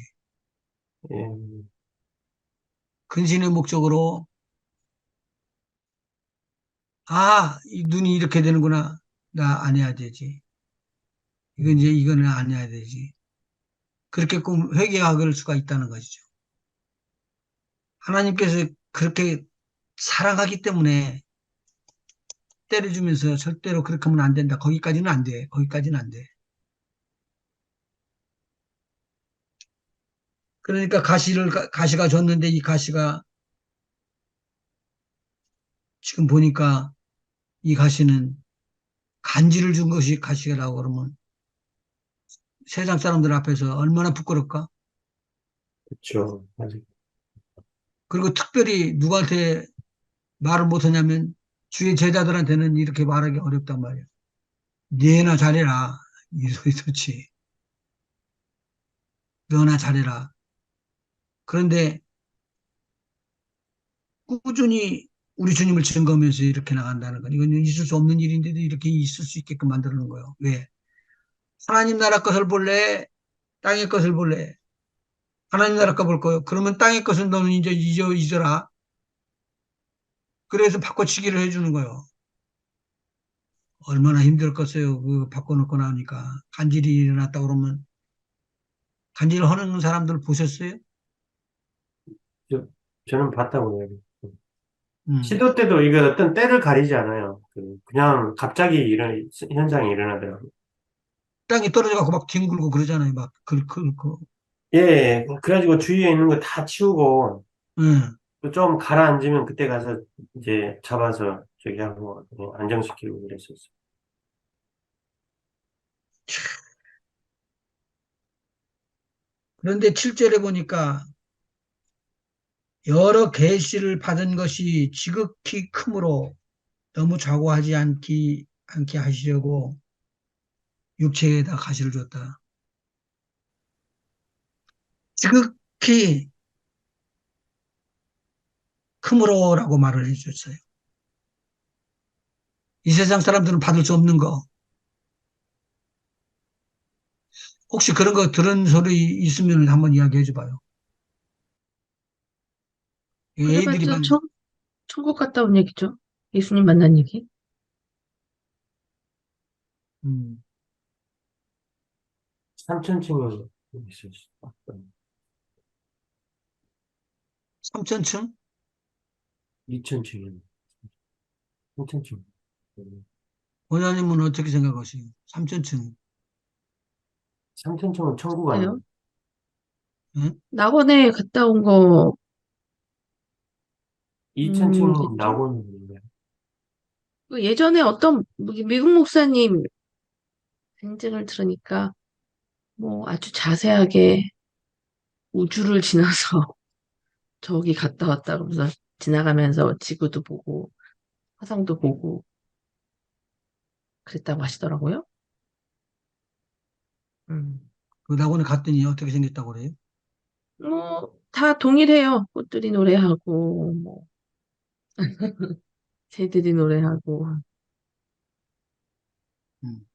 [SPEAKER 1] 예,
[SPEAKER 2] 근신의 목적으로, 아, 이 눈이 이렇게 되는구나. 나 안 해야 되지. 이거는 안 해야 되지. 그렇게 꼭 회개할 수가 있다는 것이죠. 하나님께서 그렇게 사랑하기 때문에 때려주면서 절대로 그렇게 하면 안 된다. 거기까지는 안 돼. 거기까지는 안 돼. 그러니까 가시가 줬는데 이 가시가 지금 보니까 이 가시는 간지를 준 것이 가시라고 그러면 세상 사람들 앞에서 얼마나 부끄럽까?
[SPEAKER 1] 그렇죠. 아직.
[SPEAKER 2] 그리고 특별히 누구한테 말을 못하냐면 주의 제자들한테는 이렇게 말하기 어렵단 말이야. 너나 잘해라. 이 소리 좋지. 너나 잘해라. 그런데 꾸준히 우리 주님을 증거하면서 이렇게 나간다는 건 이건 있을 수 없는 일인데도 이렇게 있을 수 있게끔 만드는 거예요. 왜? 하나님 나라 것을 볼래? 땅의 것을 볼래? 하나님 나라 거 볼 거예요. 그러면 땅의 것은 너는 이제 잊어라. 그래서 바꿔치기를 해주는 거예요. 얼마나 힘들겠어요. 그 바꿔놓고 나오니까. 간질이 일어났다 그러면 간질 하는 사람들 보셨어요?
[SPEAKER 1] 저, 저는 봤다고요.
[SPEAKER 2] 음.
[SPEAKER 1] 시도 때도 이게 어떤 때를 가리지 않아요. 그냥 갑자기 이런 현상이 일어나더라고요.
[SPEAKER 2] 땅이 떨어져갖고 막 뒹굴고 그러잖아요. 막
[SPEAKER 1] 예, 그래가지고 주위에 있는 거 다 치우고
[SPEAKER 2] 예.
[SPEAKER 1] 좀 가라앉으면 그때 가서 이제 잡아서 저기 하고 안정시키고 그랬었어요.
[SPEAKER 2] 그런데 7절에 보니까 여러 계시를 받은 것이 지극히 크므로 너무 좌고하지 않게 하시려고 육체에다 가시를 줬다. 지극히 크므로라고 말을 해줬어요. 이 세상 사람들은 받을 수 없는 거. 혹시 그런 거 들은 소리 있으면 한번 이야기해 줘봐요. 애들이
[SPEAKER 3] 그래봤자
[SPEAKER 2] 막,
[SPEAKER 3] 천국 갔다 온 얘기죠. 예수님 만난 얘기.
[SPEAKER 2] 음,
[SPEAKER 1] 3천층이 있었어요.
[SPEAKER 2] 3천층?
[SPEAKER 1] 2천층이 3천층.
[SPEAKER 2] 원장님은 어떻게 생각하세요? 3천층.
[SPEAKER 1] 3천층은 천국 아니에요?
[SPEAKER 3] 글쎄요.
[SPEAKER 2] 응?
[SPEAKER 3] 낙원에 갔다 온 거,
[SPEAKER 1] 2천층은
[SPEAKER 3] 겠죠?
[SPEAKER 1] 낙원이에요.
[SPEAKER 3] 그 예전에 어떤 미국 목사님 생증을 들으니까 뭐 아주 자세하게 우주를 지나서 저기 갔다 왔다 그러면서 지나가면서 지구도 보고 화성도 보고 그랬다고 하시더라고요. 음.
[SPEAKER 2] 그 낙원에 갔더니 어떻게 생겼다고 그래요?
[SPEAKER 3] 뭐, 다 동일해요. 꽃들이 노래하고, 뭐, 새들이 노래하고.
[SPEAKER 2] 음.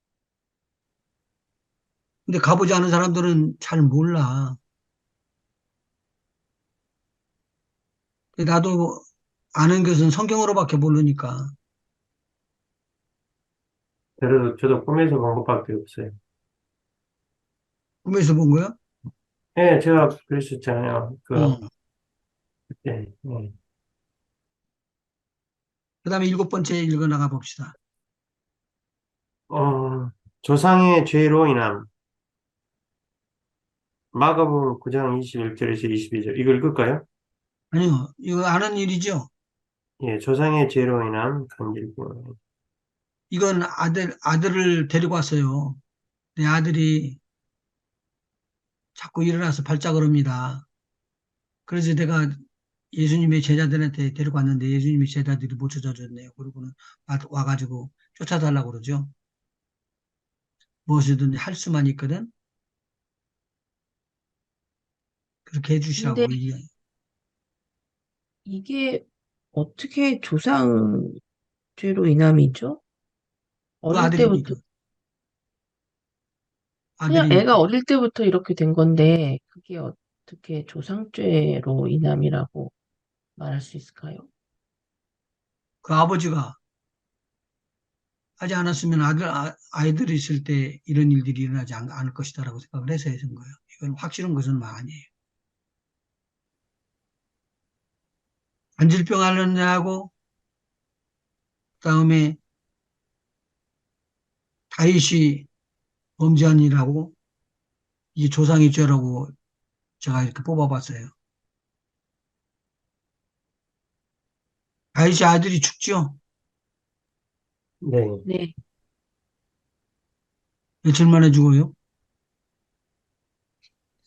[SPEAKER 2] 근데 가보지 않은 사람들은 잘 몰라. 근데 나도 아는 것은 성경으로밖에 모르니까.
[SPEAKER 1] 저도 꿈에서 본 것밖에 없어요.
[SPEAKER 2] 꿈에서 본 거야?
[SPEAKER 1] 예, 제가 그랬었잖아요.
[SPEAKER 2] 어.
[SPEAKER 1] 예, 예.
[SPEAKER 2] 그 다음에 일곱 번째 읽어 나가 봅시다.
[SPEAKER 1] 어, 조상의 죄로 인함. 마가복음 9장 21절에서 22절. 이거 읽을까요?
[SPEAKER 2] 아니요, 이거 아는 일이죠?
[SPEAKER 1] 예, 조상의 죄로 인함 간질병.
[SPEAKER 2] 이건 아들을 데리고 왔어요. 내 아들이 자꾸 일어나서 발작을 합니다. 그래서 내가 예수님의 제자들한테 데리고 왔는데 예수님의 제자들이 못 찾아줬네요. 그러고는 와가지고 쫓아달라고 그러죠. 무엇이든 할 수만 있거든. 그렇게
[SPEAKER 3] 근데
[SPEAKER 2] 해주시라고 얘기해요.
[SPEAKER 3] 이게 어떻게 조상죄로 인함이죠?
[SPEAKER 2] 그
[SPEAKER 3] 어릴 때부터,
[SPEAKER 2] 아들이니까.
[SPEAKER 3] 그냥
[SPEAKER 2] 아들이니까.
[SPEAKER 3] 애가 어릴 때부터 이렇게 된 건데, 그게 어떻게 조상죄로 인함이라고 말할 수 있을까요?
[SPEAKER 2] 그 아버지가 하지 않았으면 아이들이 있을 때 이런 일들이 일어나지 않을 것이다라고 생각을 해서 해준 거예요. 이건 확실한 것은 아니에요. 안질병 앓는 애하고 그다음에 다윗이 범죄한 일하고 이 조상의 죄라고 제가 이렇게 뽑아봤어요. 다윗이 아들이 죽죠.
[SPEAKER 1] 네,
[SPEAKER 3] 네,
[SPEAKER 2] 며칠 만에 죽어요.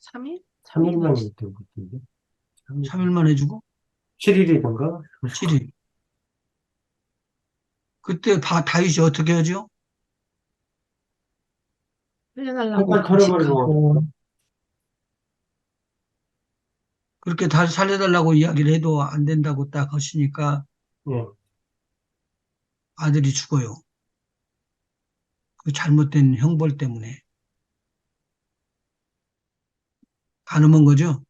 [SPEAKER 3] 3일? 3일
[SPEAKER 1] 3일만
[SPEAKER 3] 맞지?
[SPEAKER 1] 있던 것 같은데. 3일.
[SPEAKER 2] 3일 만에 죽어.
[SPEAKER 1] 7일이던가?
[SPEAKER 2] 7일. 그때 다윗이 어떻게 하죠?
[SPEAKER 3] 살려달라고
[SPEAKER 1] 깜빡 털어버리고,
[SPEAKER 3] 금식하고,
[SPEAKER 2] 그렇게 다시 살려달라고 이야기를 해도 안 된다고 딱 하시니까
[SPEAKER 1] 예,
[SPEAKER 2] 아들이 죽어요. 그 잘못된 형벌 때문에. 가늠한 거죠.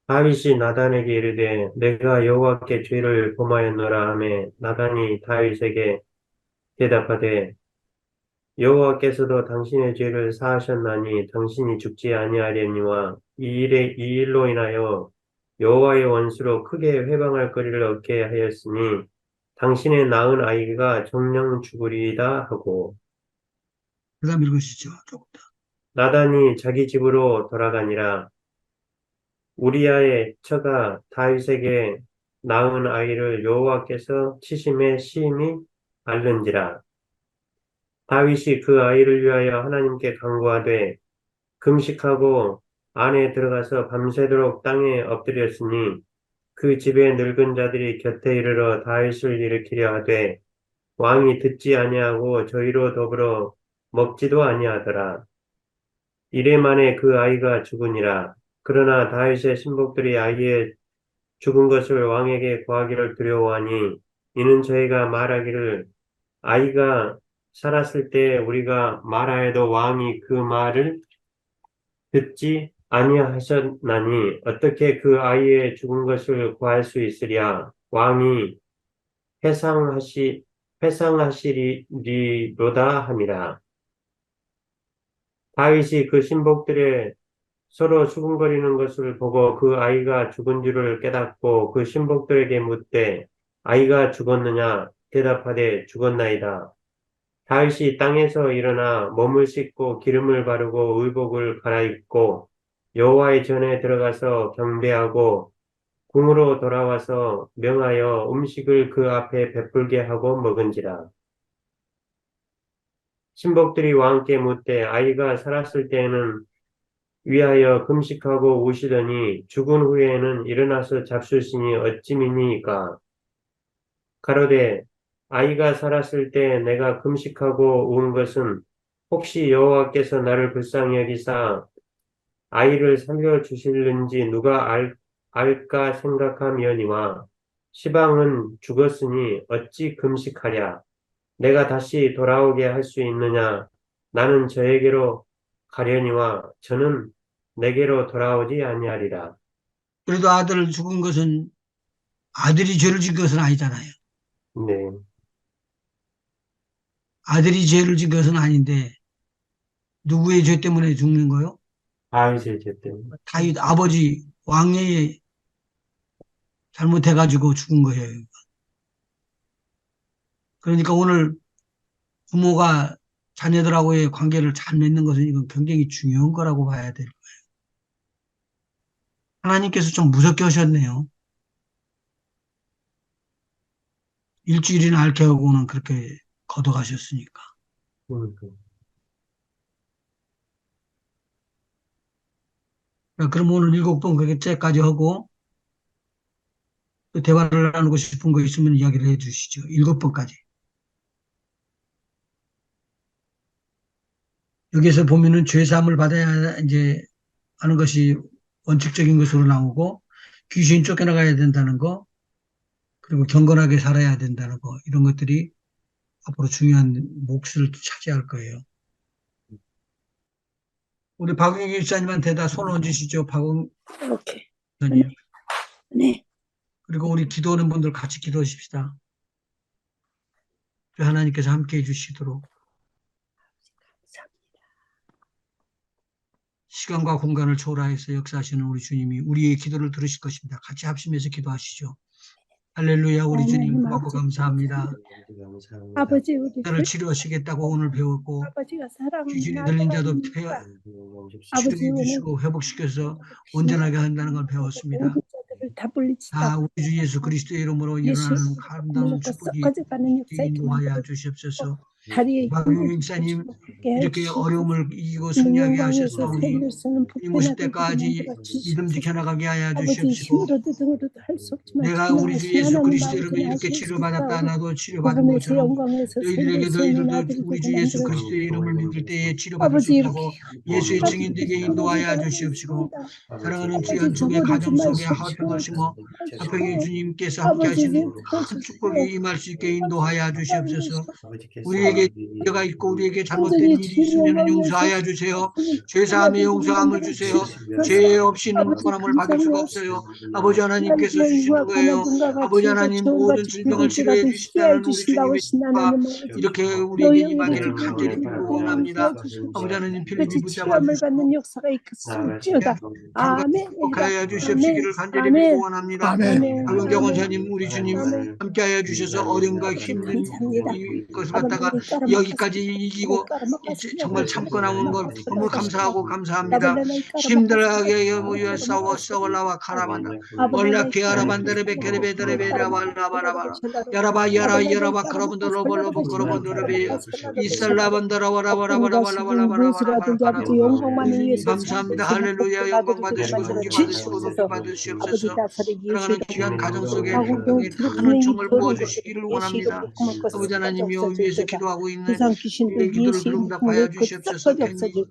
[SPEAKER 1] 다윗이 나단에게 이르되 내가 여호와께 죄를 범하였노라 하매 나단이 다윗에게 대답하되 여호와께서도 당신의 죄를 사하셨나니 당신이 죽지 아니하려니와 이 일로 인하여 여호와의 원수로 크게 회방할 거리를 얻게 하였으니 당신의 낳은 아이가 정녕 죽으리이다 하고
[SPEAKER 2] 그 다음 읽으시죠. 조금 더.
[SPEAKER 1] 나단이 자기 집으로 돌아가니라 우리아의 처가 다윗에게 낳은 아이를 여호와께서 치심에 심히 앓는지라 다윗이 그 아이를 위하여 하나님께 간구하되 금식하고 안에 들어가서 밤새도록 땅에 엎드렸으니 그 집의 늙은 자들이 곁에 이르러 다윗을 일으키려 하되 왕이 듣지 아니하고 저희로 더불어 먹지도 아니하더라. 이래 만에 그 아이가 죽으니라. 그러나 다윗의 신복들이 아이의 죽은 것을 왕에게 고하기를 두려워하니 이는 저희가 말하기를 아이가 살았을 때 우리가 말하여도 왕이 그 말을 듣지 아니하셨나니 어떻게 그 아이의 죽은 것을 구할 수 있으랴 왕이 회상하시 회상하시리로다 함이라 다윗이 그 신복들의 서로 수군거리는 것을 보고 그 아이가 죽은 줄을 깨닫고 그 신복들에게 묻되 아이가 죽었느냐 대답하되 죽었나이다 다윗이 땅에서 일어나 몸을 씻고 기름을 바르고 의복을 갈아입고 여호와의 전에 들어가서 경배하고 궁으로 돌아와서 명하여 음식을 그 앞에 베풀게 하고 먹은지라. 신복들이 왕께 묻되 아이가 살았을 때에는 위하여 금식하고 우시더니 죽은 후에는 일어나서 잡수시니 어찌미니이까. 가로되 아이가 살았을 때 내가 금식하고 운 것은 혹시 여호와께서 나를 불쌍히 여기사 아이를 살려주실는지 누가 알까 생각함이니와 시방은 죽었으니 어찌 금식하랴. 내가 다시 돌아오게 할 수 있느냐. 나는 저에게로 가려니와 저는 내게로 돌아오지 아니하리라.
[SPEAKER 2] 그래도 아들을 죽은 것은 아들이 죄를 지은 것은 아니잖아요.
[SPEAKER 1] 네,
[SPEAKER 2] 아들이 죄를 지은 것은 아닌데 누구의 죄 때문에 죽는 거요?
[SPEAKER 1] 다윗의 죄 때문에.
[SPEAKER 2] 다윗 아버지 왕의 잘못해가지고 죽은 거예요. 그러니까 오늘 부모가 자녀들하고의 관계를 잘 맺는 것은 이건 굉장히 중요한 거라고 봐야 돼요. 하나님께서 좀 무섭게 하셨네요. 일주일이나 앓게 하고는 그렇게 걷어가셨으니까.
[SPEAKER 1] 음,
[SPEAKER 2] 그럼 오늘 7번 그게까지 하고 또 대화를 나누고 싶은 거 있으면 이야기를 해 주시죠. 7번까지. 여기서 보면은 죄사함을 받아야 이제 하는 것이 원칙적인 것으로 나오고 귀신 쫓겨나가야 된다는 거 그리고 경건하게 살아야 된다는 거 이런 것들이 앞으로 중요한 몫을 차지할 거예요. 우리 박용희 일사님한테 다 손 얹으시죠. 박용희
[SPEAKER 4] 오케이.
[SPEAKER 2] 일사님.
[SPEAKER 4] 네.
[SPEAKER 2] 그리고 우리 기도하는 분들 같이 기도하십시다. 하나님께서 함께 해주시도록 시간과 공간을 초월하여서 역사하시는 우리 주님이 우리의 기도를 들으실 것입니다. 같이 합심해서 기도하시죠. 할렐루야 우리 주님
[SPEAKER 4] 하나님
[SPEAKER 2] 고맙고
[SPEAKER 4] 아버지,
[SPEAKER 2] 감사합니다.
[SPEAKER 1] 감사합니다.
[SPEAKER 4] 아버지 우리
[SPEAKER 2] 나를 치료하시겠다고 오늘 배웠고
[SPEAKER 4] 아버지가 사랑하는
[SPEAKER 2] 귀신이 들린 자도
[SPEAKER 4] 아버지
[SPEAKER 2] 치료해
[SPEAKER 4] 오늘
[SPEAKER 2] 주시고 회복시켜서 온전하게 한다는 걸 배웠습니다.
[SPEAKER 4] 모든 자들을 다 물리치다
[SPEAKER 2] 다 우리 주 예수 그리스도의 이름으로 일어나는 아름다운 축복이
[SPEAKER 4] 썩어져가는 역사
[SPEAKER 2] 인도하여 주시옵소서.
[SPEAKER 4] 다리에
[SPEAKER 2] 박용희 목사님 이렇게 어려움을 이기고 승리하게 하셔서 우리 이무시 때까지 믿음 지켜나가게 하여
[SPEAKER 4] 아버지
[SPEAKER 2] 주시옵시고
[SPEAKER 4] 힘으로도 등으로도 할 수 없지만
[SPEAKER 2] 내가 우리 주 예수
[SPEAKER 4] 하나님
[SPEAKER 2] 그리스도 이름으로
[SPEAKER 4] 마음대로
[SPEAKER 2] 이렇게
[SPEAKER 4] 하실 수
[SPEAKER 2] 치료받았다
[SPEAKER 4] 있사오니
[SPEAKER 2] 나도 치료받은
[SPEAKER 4] 복음에서
[SPEAKER 2] 것처럼
[SPEAKER 4] 영광에서
[SPEAKER 2] 너희들에게도
[SPEAKER 4] 생명의
[SPEAKER 2] 이르도
[SPEAKER 4] 아들이
[SPEAKER 2] 우리 주
[SPEAKER 4] 되고
[SPEAKER 2] 예수
[SPEAKER 4] 만들어
[SPEAKER 2] 그리스도의 이름을 믿을 때에 치료받을 수
[SPEAKER 4] 아버지
[SPEAKER 2] 있다고 예수의 증인되게 인도하여 주시옵시고 사랑하는
[SPEAKER 4] 아버지
[SPEAKER 2] 귀한 주의
[SPEAKER 4] 저버리지
[SPEAKER 2] 가정 속에
[SPEAKER 4] 마십시오.
[SPEAKER 2] 하필 것이며 하필 주님께서 함께
[SPEAKER 4] 아버지
[SPEAKER 2] 하시는
[SPEAKER 4] 큰
[SPEAKER 2] 큰 축복이 임할 수 있게 인도하여 주시옵소서. 우리에게
[SPEAKER 1] 우리에게
[SPEAKER 2] 죄가 있고 우리에게 잘못된
[SPEAKER 4] 완전히
[SPEAKER 2] 일이 있으면
[SPEAKER 4] 주님의
[SPEAKER 2] 용서하여 주세요. 죄사함에 용서함을 주세요. 죄 없이는 구원함을 받을 수가 없어요. 아버지 하나님께서 주시는 거예요. 아버지 하나님 모든 질병을 치료해 주시다는 우리 주님의 뜻과 이렇게 우리에게 임하기를 간절히 빌고 원합니다. 아버지 하나님 필립이 붙잡아
[SPEAKER 4] 치료함을
[SPEAKER 2] 주시고
[SPEAKER 4] 받는 역사가 있을지어다. 아멘.
[SPEAKER 2] 축복하여 주시옵시기를 간절히 빌고 원합니다.
[SPEAKER 4] 아멘.
[SPEAKER 2] 박은경 원사님 우리 주님
[SPEAKER 4] 아멘.
[SPEAKER 2] 함께하여 주셔서 어려움과 힘든
[SPEAKER 4] 감사합니다.
[SPEAKER 2] 이것을 갖다가 여기까지 이기고 정말 참고 나온 걸 너무 감사하고 감사합니다. 힘들하게 모여 싸워라와 카라반다 월라 게아라반데레 베케레베데레베라 발라바라바 야라바 야라바 크라본더 로벌로보 크라본더레베 이살라반더라
[SPEAKER 4] 무엇이라든지 아버지 영광만을 위해서
[SPEAKER 2] 감사합니다. 할렐루야 영광 받으시고 존귀 받으시고 높이 받으시옵소서. 사랑하는 귀한 가정 속에 평등의 큰 총을 부어주시기를 원합니다. 아버지 하나님이여 위에서 기도하고 있는 우리의 기도를 응답하여 주시옵소서. 팬니님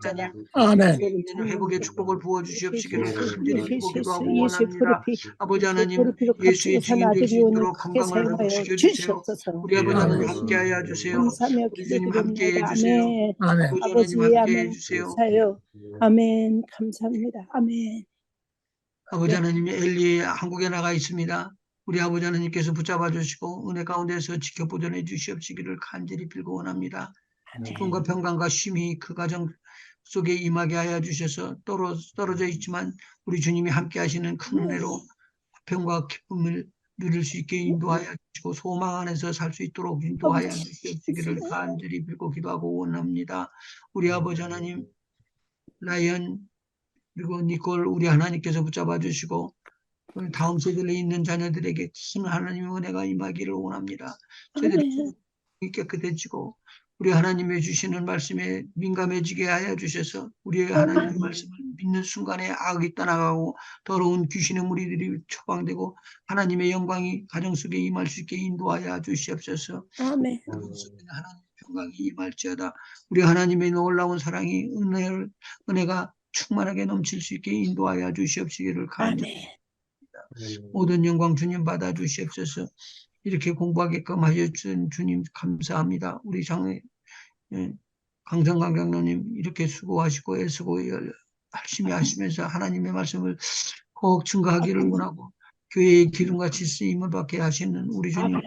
[SPEAKER 4] 아멘.
[SPEAKER 2] 회복의 축복을 부어주시옵시기를 간절히 빌고 기도하고 원합니다. 아버지 하나님 예수의 증인 될 수 있도록 건강을 회복시켜 주세요. 우리 아버지 하나님 함께하여 주세요.
[SPEAKER 4] 감사하며
[SPEAKER 2] 우리 주님 함께해
[SPEAKER 4] 기도드립니다.
[SPEAKER 2] 주세요.
[SPEAKER 4] 아멘.
[SPEAKER 2] 아버지
[SPEAKER 4] 아버지
[SPEAKER 2] 하나님 함께해
[SPEAKER 4] 아멘.
[SPEAKER 2] 주세요.
[SPEAKER 4] 감사해요. 아멘. 감사합니다. 아멘.
[SPEAKER 2] 아버지 하나님이 엘리에 한국에 나가 있습니다. 우리 아버지 하나님께서 붙잡아 주시고 은혜 가운데서 지켜 보존해 주시옵시기를 간절히 빌고 원합니다. 기쁨과 평강과 쉼이 그 가정 속에 임하게 하여 주셔서 떨어져 있지만 우리 주님이 함께 하시는 큰 은혜로 평과 기쁨을 누릴 수 있게 인도하여 주시고 소망 안에서 살 수 있도록 인도하여 주시옵시기를 간절히 빌고 기도하고 원합니다. 우리 아버지 하나님 라이언 그리고 니콜 우리 하나님께서 붙잡아 주시고 다음 세대에 있는 자녀들에게 큰 하나님의 은혜가 임하기를 원합니다. 저희들이
[SPEAKER 4] 아멘.
[SPEAKER 2] 깨끗해지고 우리 하나님의 주시는 말씀에 민감해지게 하여 주셔서 우리의 하나님의 말씀을 믿는 순간에 악이 떠나가고 더러운 귀신의 무리들이 처방되고 하나님의 영광이 가정 속에 임할 수 있게 인도하여 주시옵소서.
[SPEAKER 4] 아멘.
[SPEAKER 2] 가정 속에 하나님의 평강이 임할지어다. 우리 하나님의 놀라운 사랑이 은혜가 충만하게 넘칠 수 있게 인도하여 주시옵시기를 간절히
[SPEAKER 4] 아멘.
[SPEAKER 2] 모든 영광 주님 받아 주시옵소서. 이렇게 공부하게끔 하여준 주님 감사합니다. 우리 강성강 장로님 이렇게 수고하시고 애쓰고 열심히 하시면서 하나님의 말씀을 꼭 증거하기를 원하고 교회의 기둥같이 쓰임을 받게 하시는 우리 주님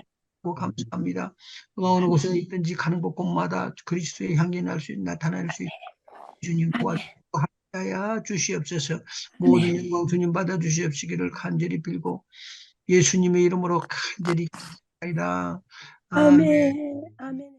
[SPEAKER 2] 감사합니다. 어느 곳에 있든지 가는 곳곳마다 그리스도의 향기 나타날 수 있는 주님 도와주셔야 주시옵소서. 모든 영광 주님 받아 주시옵시기를 간절히 빌고 예수님의 이름으로 간절히 기도합니다. 아멘.
[SPEAKER 4] 아멘. 아멘.